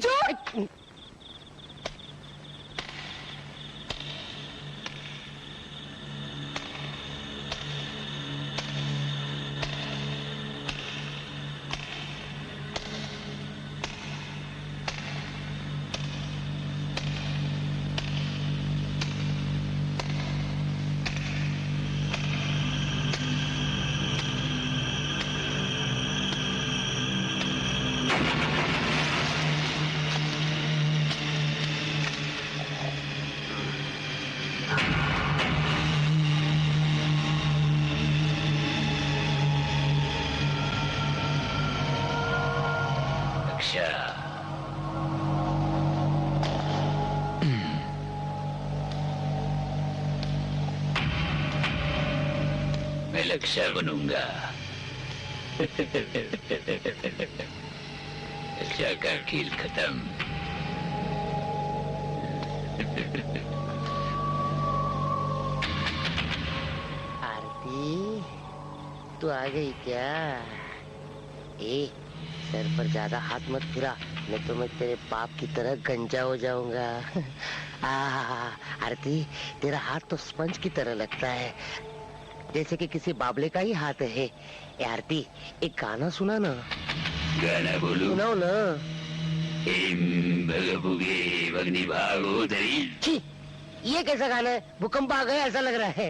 मैं लक्ष्य बनूंगा। लक्ष्य का खेल खत्म। आरती, तू आ गई क्या? ए, सर पर ज्यादा हाथ मत फिरा, नहीं तो मैं तेरे बाप की तरह गंजा हो जाऊंगा। आरती, तेरा हाथ तो स्पंज की तरह लगता है, जैसे कि किसी बाबले का ही हाथ है। ए आरती, एक गाना सुना ना। गाना बोलूं? सुनाओ ना। भगभुगे भगनी भागोदरी। छी, ये कैसा गाना है? भूकंप आ गया ऐसा लग रहा है।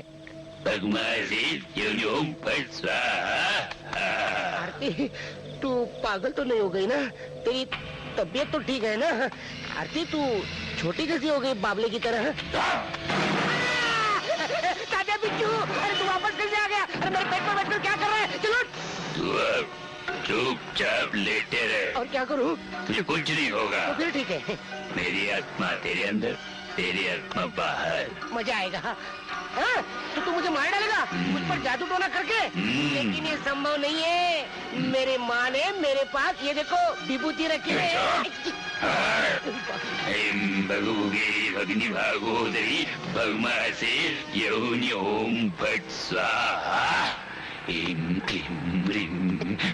आरती, तू पागल तो नहीं हो गई ना? तेरी तबीयत तो ठीक है ना? आरती, तू छोटी कैसी हो गई बाबले की तरह? ताजा बिच्छू, अरे तू वापस कैसे आ गया? अरे मेरे पेट में बैठकर क्या कर रहा है? चलो। तू चुपचाप लेटे रहे। और क्या करूं? तुझे कुछ नहीं होगा। तो फिर ठीक है। मेरी आत्मा तेरे अंदर, तेरी आत्मा बाहर। मजा आएगा। हाँ? तो तू मुझे मार डालेगा मुझ पर जादू टोना करके? लेकिन ये संभव नहीं है। मेरे माँ ने मेरे पास ये देखो विभूति रखी है। भगभुगे भगनी भागोदरी भगमासे योनि ओम फट स्वाहा। क्लीं ह्रीं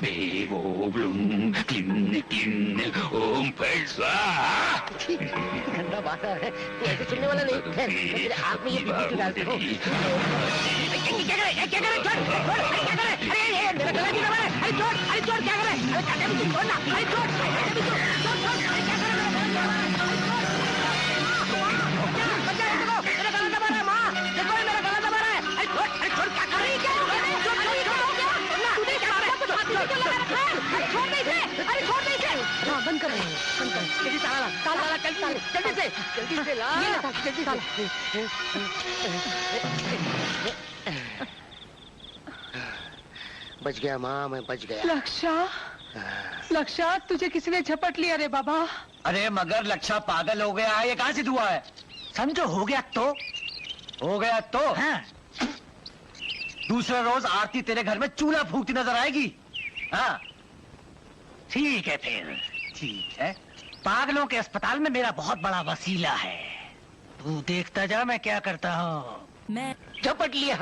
देवो ब्लूं क्लीं क्लीं ओम फट स्वाहा। ठंडा बात है, तू ऐसे सुनने वाला नहीं। खैर, मैं तेरे आँख में ये विभूति डालता हूँ। क्या कर रहे? क्या कर रहे? छोड़, छोड़, अरे क्या कर रहे? अरे मेरा गला की दबा है। अरे छोड़, अरे छोड़, क्या कर रहे? अरे काटे बिच्छू छोड़ ना। अरे छोड़, काटे बिच्छू, छोड़, छोड़, अरे क्या कर रहे? बच्चा है, देखो, मेरा गला दबा रहा है। माँ, देखो मेरा गला दबा रहा है। अरे छोड़, क्या कर रही है? क्या कर रही है? छोड़, छोड़, तूने क्या मारा? छोड़ दे इसे, अरे छोड़ दे इसे। हाँ, बंद कर, बंद कर। जल्दी ताला ला, ताला ला, जल्दी से, जल्दी से ला, जल्दी से। बच गया माँ, मैं बच गया। लक्षा, तुझे किसी ने झपट लिया रे बाबा। अरे मगर लक्षा पागल हो गया है, ये कहाँ से हुआ है? समझो हो गया तो हो गया तो। हाँ। दूसरा रोज आरती तेरे घर में चूल्हा फूकती नजर आएगी। हाँ ठीक है, फिर ठीक है। पागलों के अस्पताल में मेरा बहुत बड़ा वसीला है, तू देखता जा मैं क्या करता हूँ। मैं झपट लिया।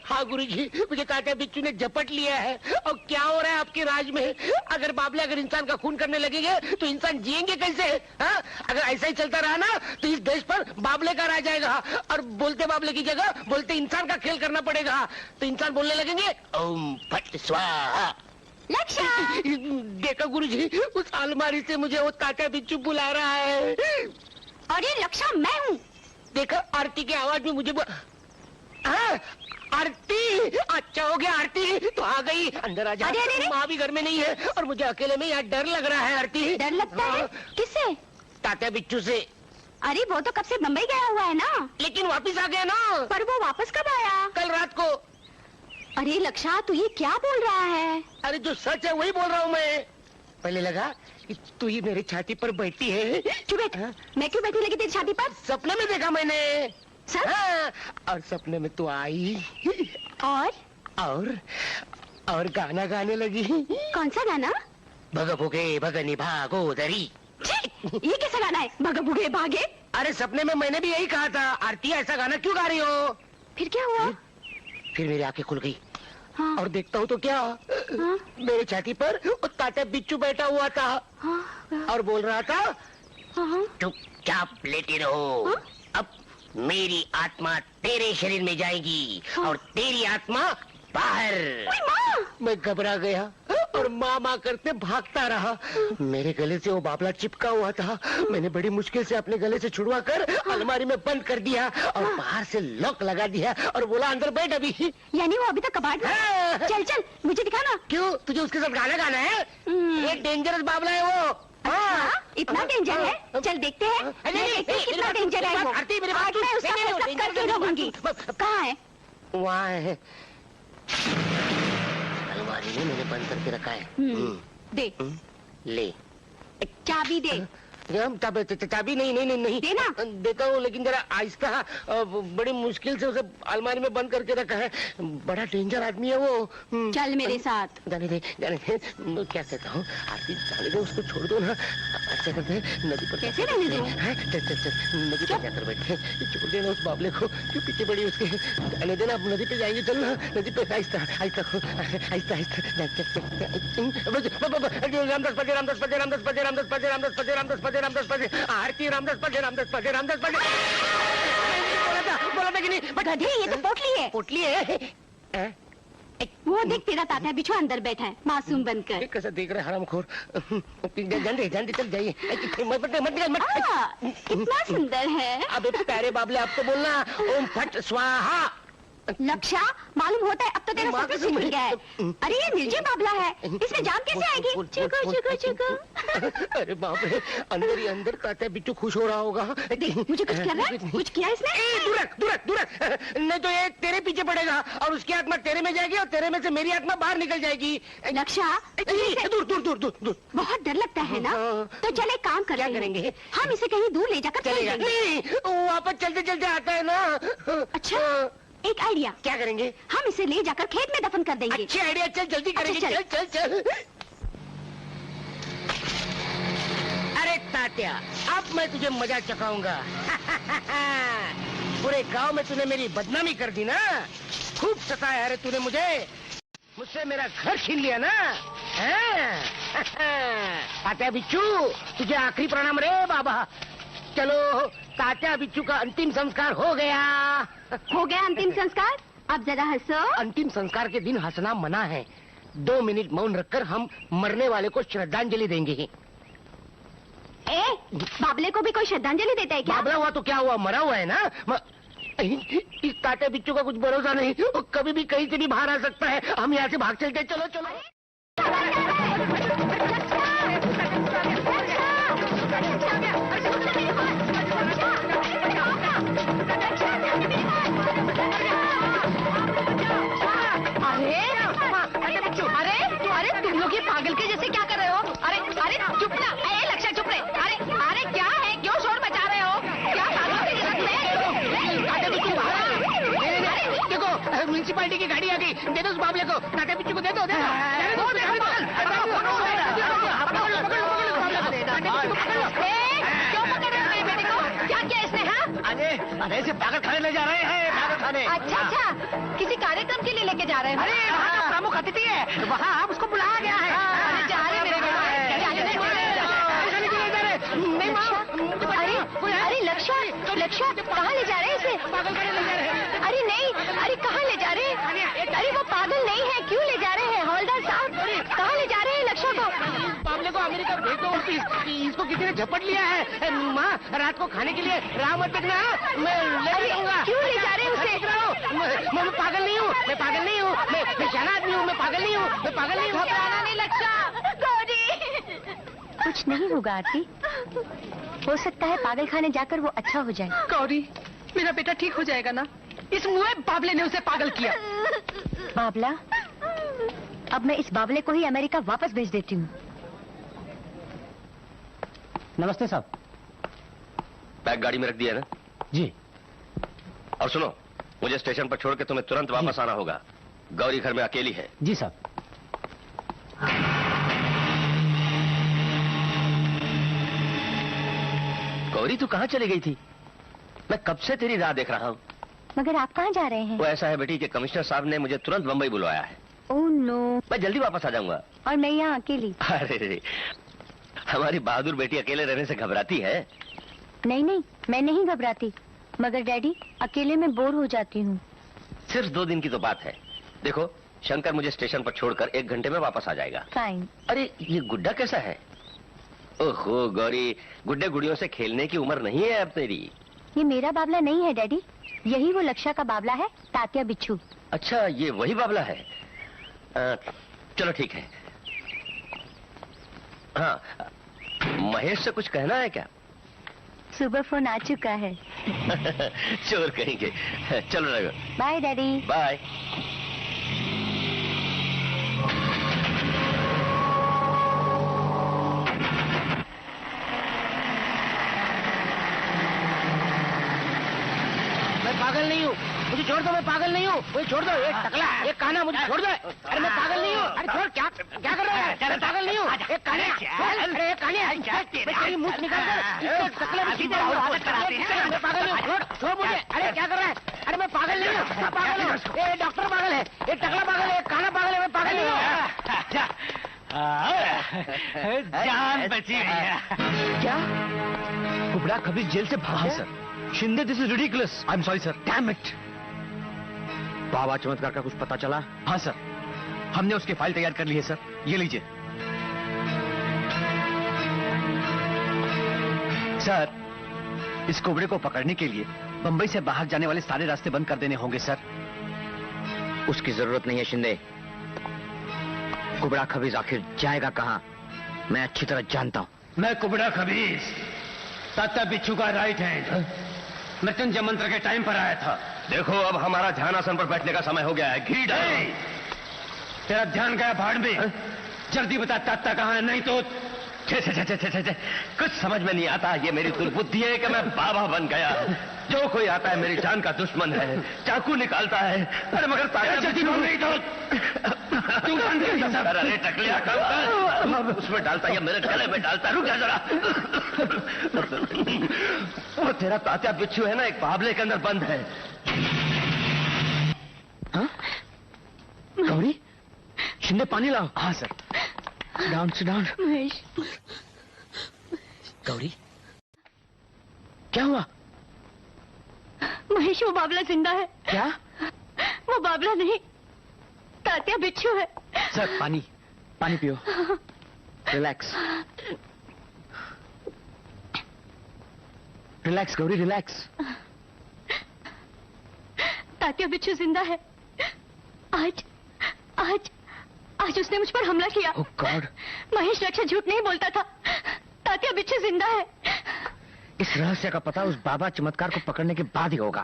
हाँ गुरुजी, मुझे काटे बिच्छू ने झपट लिया है। और क्या हो रहा है आपके राज में? अगर बाबले अगर इंसान का खून करने लगेंगे तो इंसान जिएंगे कैसे? हाँ? अगर ऐसा ही चलता रहा ना तो इस देश पर बाबले का राज आएगा, और बोलते बाबले की जगह बोलते इंसान का खेल करना पड़ेगा। तो इंसान बोलने लगेंगे ओम फट स्वाहा। लक्षा! देखो गुरुजी, उस अलमारी से मुझे वो काटा बिच्छू बुला रहा है। और ये लक्षा मैं हूँ। देखो आरती की आवाज में मुझे हाँ, आरती, अच्छा हो गया आरती तो आ गई। अंदर आ जा। माँ भी घर में नहीं है और मुझे अकेले में यहाँ डर लग रहा है। आरती, डर लगता है? किससे? तात्या बिच्छू से। अरे वो तो कब से बम्बई गया हुआ है ना। लेकिन वापस आ गया ना। पर वो वापस कब आया? कल रात को। अरे लक्षा, तू ये क्या बोल रहा है? अरे जो सच है वही बोल रहा हूँ मैं। पहले लगा कि तू ही मेरी छाती पर बैठी है। क्यों बैठ? मैं क्यों बैठी लगी तेरी छाती पर? सपने में देखा मैंने। सर? हाँ, और सपने में तू आई और गाना गाने लगी। कौन सा गाना? भगभुगे भगनी भागोदरी। ये कैसा गाना है? भगभुगे भागे? अरे सपने में मैंने भी यही कहा था। आरती, ऐसा गाना क्यों गा रही हो? फिर क्या हुआ? फिर मेरी आंखें खुल गई। हाँ। और देखता हूँ तो क्या, हाँ? मेरे छाती पर वो काटा बिच्छू बैठा हुआ था। हाँ? और बोल रहा था हाँ? चुपचाप लेटे रहो। हाँ? अब मेरी आत्मा तेरे शरीर में जाएगी और तेरी आत्मा बाहर। मैं घबरा गया और माँ माँ करते भागता रहा। मेरे गले से वो बाबला चिपका हुआ था। मैंने बड़ी मुश्किल से अपने गले से छुड़वा कर अलमारी में बंद कर दिया और बाहर से लॉक लगा दिया और बोला अंदर बैठ अभी। यानी वो अभी तक कबाड़ में? चल चल मुझे दिखाना। क्यों, तुझे उसके साथ गाना गाना है? ये डेंजरस बाबला है वो। हाँ, इतना डेंजर है? चल देखते हैं। कितना डेंजर है वो। आज मैं उसका सब करके रहूंगी। कहाँ है? वहाँ है, अलमारी में मैंने बंद करके रखा है। दे। ले। चाबी दे। चाबी नहीं नहीं नहीं नहीं देना। देता हूँ, लेकिन जरा आहिस्ता, बड़ी मुश्किल से उसे अलमारी में बंद करके रखा है। बड़ा डेंजर आदमी है वो। चल मेरे साथ। जाने दे जाने दे। मैं क्या कहता हूँ, आरती जाने दे, उसको छोड़ दो ना। अच्छा करते हैं, नदी पर कैसे रहने दो? चल चल चल, नदी पर जाकर बैठे, छोड़ देना उस बाबले को, क्यों पीछे पड़ी उसके। जाने देना, अब नदी पे जाएंगे, चल ना नदी पे। आहिस्ता आहिस्ता आहिस्ता रामदास पजे रामदास पजे रामदास पजे रामदास पजे रामदास पजे रामदास पजे रामदास पजे आरती रामदास पजे रामदास पजे रामदास पजे। बोला था कि नहीं? गधे, ये तो पोटली है। पोटली है। वो देख, तेरा तात्या बिच्छू अंदर बैठा है मासूम बनकर। कैसा देख रहे हरामखोर। जान दे चल जाइए। इतना सुंदर है। अबे प्यारे बाबले, अब तो बोलना ओम फट स्वाहा। लक्षा, मालूम होता है अब तो तेरा सब कुछ सीख गया है। अरे ये निर्जीव बाबला है, इसमें जान कैसे आएगी? चुको चुको चुको। अरे बाप रे, अंदर ही अंदर तात्या बिच्छू खुश हो रहा होगा। मुझे कुछ कर रहा है? कुछ किया इसने? दूर नहीं तो ये तेरे पीछे पड़ेगा और उसकी आत्मा तेरे में जाएगी और तेरे में से मेरी आत्मा बाहर निकल जाएगी। लक्षा, दूर। बहुत डर लगता है ना? तो चल एक काम करेंगे, हम इसे कहीं दूर ले जाकर चलेगा। नहीं, वो वापस चलते चलते आता है ना। अच्छा, एक आइडिया। क्या करेंगे? हम इसे ले जाकर खेत में दफन कर देंगे। अच्छी आइडिया, चल जल्दी करेंगे। चल। अरे तात्या, अब मैं तुझे मजा चखाऊंगा। पूरे गांव में तूने मेरी बदनामी कर दी ना, खूब सताया है तूने मुझे, मुझसे मेरा घर छीन लिया ना। तात्या बिच्छू, तुझे आखिरी प्रणाम रे बाबा। चलो, तात्या बिच्छू का अंतिम संस्कार हो गया। अंतिम संस्कार? अब जरा हंसो। अंतिम संस्कार के दिन हंसना मना है। 2 मिनट मौन रखकर हम मरने वाले को श्रद्धांजलि देंगे। बाबले को भी कोई श्रद्धांजलि देता है क्या? बाबला हुआ तो क्या हुआ, मरा हुआ है ना। इस तात्या बिच्छू का कुछ भरोसा नहीं, वो कभी भी कहीं से भी बाहर आ सकता है। हम यहाँ से भाग चलते। चलो। अरे तुम लोग ये पागल के जैसे क्या कर रहे हो? अरे चुप ना। लक्षा चुप रहे। अरे क्या है, क्यों शोर मचा रहे हो? क्या पागल के जैसे? देखो, म्यूनसिपालिटी की गाड़ी आ गई, दे दो उस बाबले को। तात्या बिच्छू को दे दो। अरे इसे पागल खाने ले जा रहे हैं, पागल खाने। अच्छा, किसी कार्यक्रम के लिए लेके जा रहे हैं? अरे वहाँ का प्रमुख अतिथि है, वहाँ हम उसको बुलाया गया है। अरे जा रहे मेरे बेटा। अरे लक्षा कहाँ ले जा रहे हैं इसे? पागल खाने ले जा रहे हैं। अरे नहीं, अरे कहाँ ले जा रहे हैं? अरे वो पागल नहीं है, क्यों ले जा रहे हैं? हवलदार साहब, कहाँ ले जा रहे हैं लक्षा को? बाबले को अमेरिका भेज दो। इसको किसी ने झपट लिया है। माँ, रात को खाने के लिए राह मत देखना, मैं ले जाऊंगा। क्यों ले जा रहे हैं उसे? मैं पागल नहीं हूँ, मैं शाना आदमी हूँ, मैं पागल नहीं हूँ। घबराना नहीं लक्षा। गौरी, कुछ नहीं होगा आरती, हो सकता है पागल खाने जाकर वो अच्छा हो जाए। गौरी, मेरा बेटा ठीक हो जाएगा ना? इस मुए बाबले ने उसे पागल किया। बाबला, अब मैं इस बाबले को ही अमेरिका वापस भेज देती हूँ। नमस्ते साहब। बैग गाड़ी में रख दिया ना? जी। और सुनो, मुझे स्टेशन पर छोड़ के तुम्हें तुरंत वापस आना होगा। गौरी घर में अकेली है। जी साहब। गौरी, तू कहाँ चली गई थी? मैं कब से तेरी राह देख रहा हूँ। मगर आप कहाँ जा रहे हैं? वो ऐसा है बेटी कि कमिश्नर साहब ने मुझे तुरंत बंबई बुलवाया है। Oh no. मैं जल्दी वापस आ जाऊंगा। और मैं यहाँ अकेली? अरे, हमारी बहादुर बेटी अकेले रहने से घबराती है? नहीं, मैं नहीं घबराती, मगर डैडी अकेले में बोर हो जाती हूँ। सिर्फ 2 दिन की तो बात है। देखो, शंकर मुझे स्टेशन पर छोड़कर 1 घंटे में वापस आ जाएगा। फाइन। अरे, ये गुड्डा कैसा है? ओहो गौरी, गुड्डे गुड़ियों से खेलने की उम्र नहीं है अब तेरी। ये मेरा बाबला नहीं है डैडी, यही वो लक्षा का बाबला है, तात्या बिच्छू। अच्छा, ये वही बाबला है। चलो ठीक है। हाँ, महेश से कुछ कहना है क्या? सुबह फोन आ चुका है। चोर कहेंगे। चलो रघु। Bye daddy. बाय। पागल नहीं हूँ, मुझे छोड़ दो, मैं पागल नहीं हूँ, मुझे छोड़ दो, एक टकला, एक काना, मुझे छोड़ दो। अरे मैं पागल नहीं हूँ, अरे छोड़, क्या कर रहा है? मैं पागल नहीं हूँ, एक काने, अरे एक काने, तेरी मुंह निकाल कर, टकले में सीधे मैं पागल नहीं हूँ, छोड़ मुझे। अरे क्या कर रहा है? अरे मैं पागल नहीं हूँ, मैं पागल हूँ, ये डॉक्टर पागल है, एक टकला पागल है, एक काना पागल है, मैं पागल नहीं हूँ। जान बची भैया। क्या कुबड़ा खबीज जेल से भागा? Sir Shinde, this is ridiculous. I am sorry sir. Damn it. बाबा चमत्कार का कुछ पता चला? हाँ सर, हमने उसकी फाइल तैयार कर ली है सर, ये लीजिए। सर, इस कुबड़े को पकड़ने के लिए बंबई से बाहर जाने वाले सारे रास्ते बंद कर देने होंगे सर। उसकी जरूरत नहीं है शिंदे। कुबड़ा खबीज आखिर जाएगा कहाँ, मैं अच्छी तरह जानता हूँ। मैं कुबड़ा खबीज, तात्या बिच्छू का राइट हैंड, मृत्युंजय मंत्र के टाइम पर आया था। देखो, अब हमारा ध्यान आसन पर बैठने का समय हो गया है। घी डालो। तेरा ध्यान गया भाड़ में। जल्दी बता तात्या कहाँ है, नहीं तो छे, कुछ समझ में नहीं आता। ये मेरी दुर्बुद्धि है कि मैं बाबा बन गया। जो कोई आता है मेरी जान का दुश्मन है, चाकू निकालता है। अरे मगर जल्दी बोल नहीं तो अरे टकलिया कर, उसमें डालता या मेरे गले में डालता। रुक जा जरा। वो तेरा तात्या बिच्छू है ना, एक बाबले के अंदर बंद है। हाँ? गौरी, शिंदे पानी लाओ। हाँ सर। डाउन से डाउन। महेश, गौरी, क्या हुआ? महेश, वो बाबला जिंदा है। क्या? वो बाबला नहीं, तात्या बिच्छू है। सर पानी, पानी पियो। Relax, relax Gauri, relax. Tatya बिच्छू जिंदा है। आज आज आज उसने मुझ पर हमला किया। ओह गॉड। महेश रक्षा झूठ नहीं बोलता था। तात्या बिच्छू जिंदा है। इस रहस्य का पता उस बाबा चमत्कार को पकड़ने के बाद ही होगा।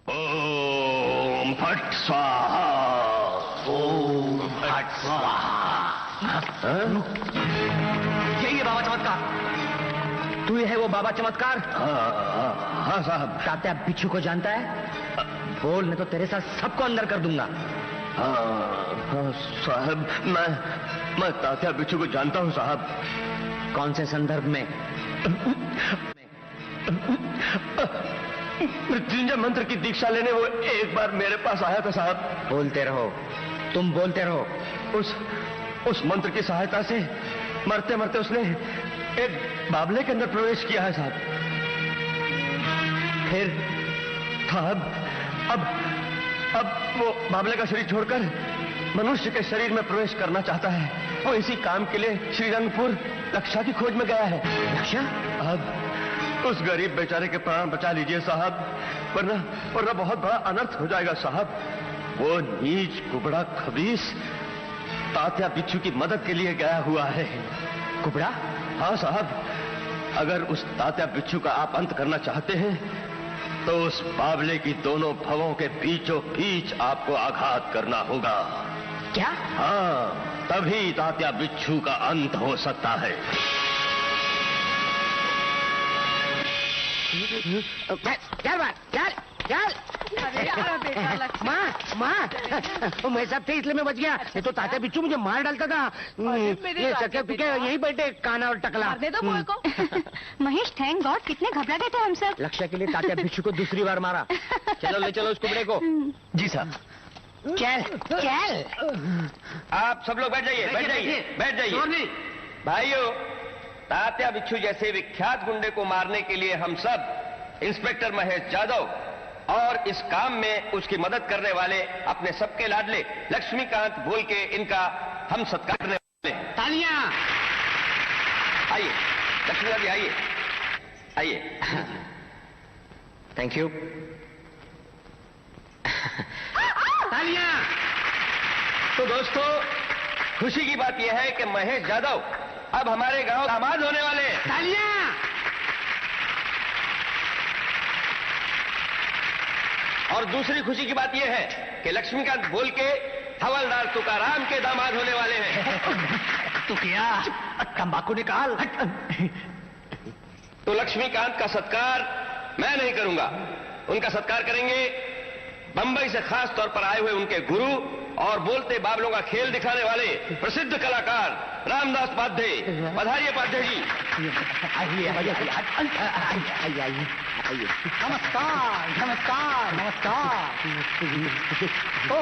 ओम फट स्वाहा, ओम फट स्वाहा। यही है बाबा चमत्कार। तू ही है वो बाबा चमत्कार? हाँ साहब। तात्या बिच्छू को जानता है? बोल, नहीं तो तेरे साथ सबको अंदर कर दूंगा। हाँ साहब, मैं तात्या बिच्छू को जानता हूँ साहब। कौन से संदर्भ में? मृत्युंजय मंत्र की दीक्षा लेने वो एक बार मेरे पास आया था साहब। बोलते रहो, तुम बोलते रहो। उस मंत्र की सहायता से मरते मरते उसने एक बाबले के अंदर प्रवेश किया है साहब। फिर साहब, अब वो बाबले का शरीर छोड़कर मनुष्य के शरीर में प्रवेश करना चाहता है। वो इसी काम के लिए श्रीरंगपुर लक्षा की खोज में गया है। लक्षा? अब उस गरीब बेचारे के प्राण बचा लीजिए साहब, वरना बहुत बड़ा अनर्थ हो जाएगा साहब। वो नीच कुबड़ा खबीस तात्या बिच्छू की मदद के लिए गया हुआ है। कुबड़ा? हाँ साहब, अगर उस तात्या बिच्छू का आप अंत करना चाहते हैं तो उस बाबले की दोनों भवों के बीचों बीच आपको आघात करना होगा। क्या? हाँ, तभी तात्या बिच्छू का अंत हो सकता है। चल माँ, मैं सब थे इसलिए मैं बच गया, नहीं तो तात्या बिच्छू मुझे मार डालता था। ये सके पिके यहीं बैठे काना और टकला। महेश, थैंक गॉड, कितने घबरा गए थे हम सब। लक्ष्य के लिए तात्या बिच्छू को दूसरी बार मारा। चलो ले चलो उस कुबड़े को। जी साहब। चल चल, आप सब लोग बैठ जाइए, बैठ जाइए, बैठ जाइए। भाइयों, तात्या बिच्छू जैसे विख्यात गुंडे को मारने के लिए हम सब इंस्पेक्टर महेश यादव और इस काम में उसकी मदद करने वाले अपने सबके लाडले लक्ष्मीकांत बोल के इनका हम सत्कार करने वाले। तालियां। आइए लक्ष्मीकांत जी, आइए आइए। Thank you. तालियां। तो दोस्तों, खुशी की बात यह है कि महेश यादव अब हमारे गांव दामाद होने वाले हैं। तालियां। और दूसरी खुशी की बात यह है कि लक्ष्मीकांत बोल के हवलदार तुकाराम के दामाद होने वाले हैं। तो क्या तंबाकू निकाल। तो लक्ष्मीकांत का सत्कार मैं नहीं करूंगा, उनका सत्कार करेंगे बंबई से खास तौर पर आए हुए उनके गुरु और बोलते बाबलों का खेल दिखाने वाले प्रसिद्ध कलाकार रामदास पाध्ये। पधारिए पाध्ये जी। नमस्कार नमस्कार नमस्कार। ओ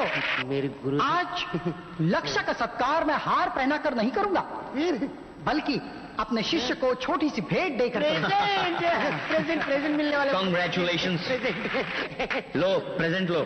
मेरे गुरु, आज लक्ष्य का सत्कार मैं हार पहना कर नहीं करूंगा, बल्कि अपने शिष्य को छोटी सी भेंट देकर प्रेजेंट मिलने वाले। Congratulations. लो प्रेजेंट लो।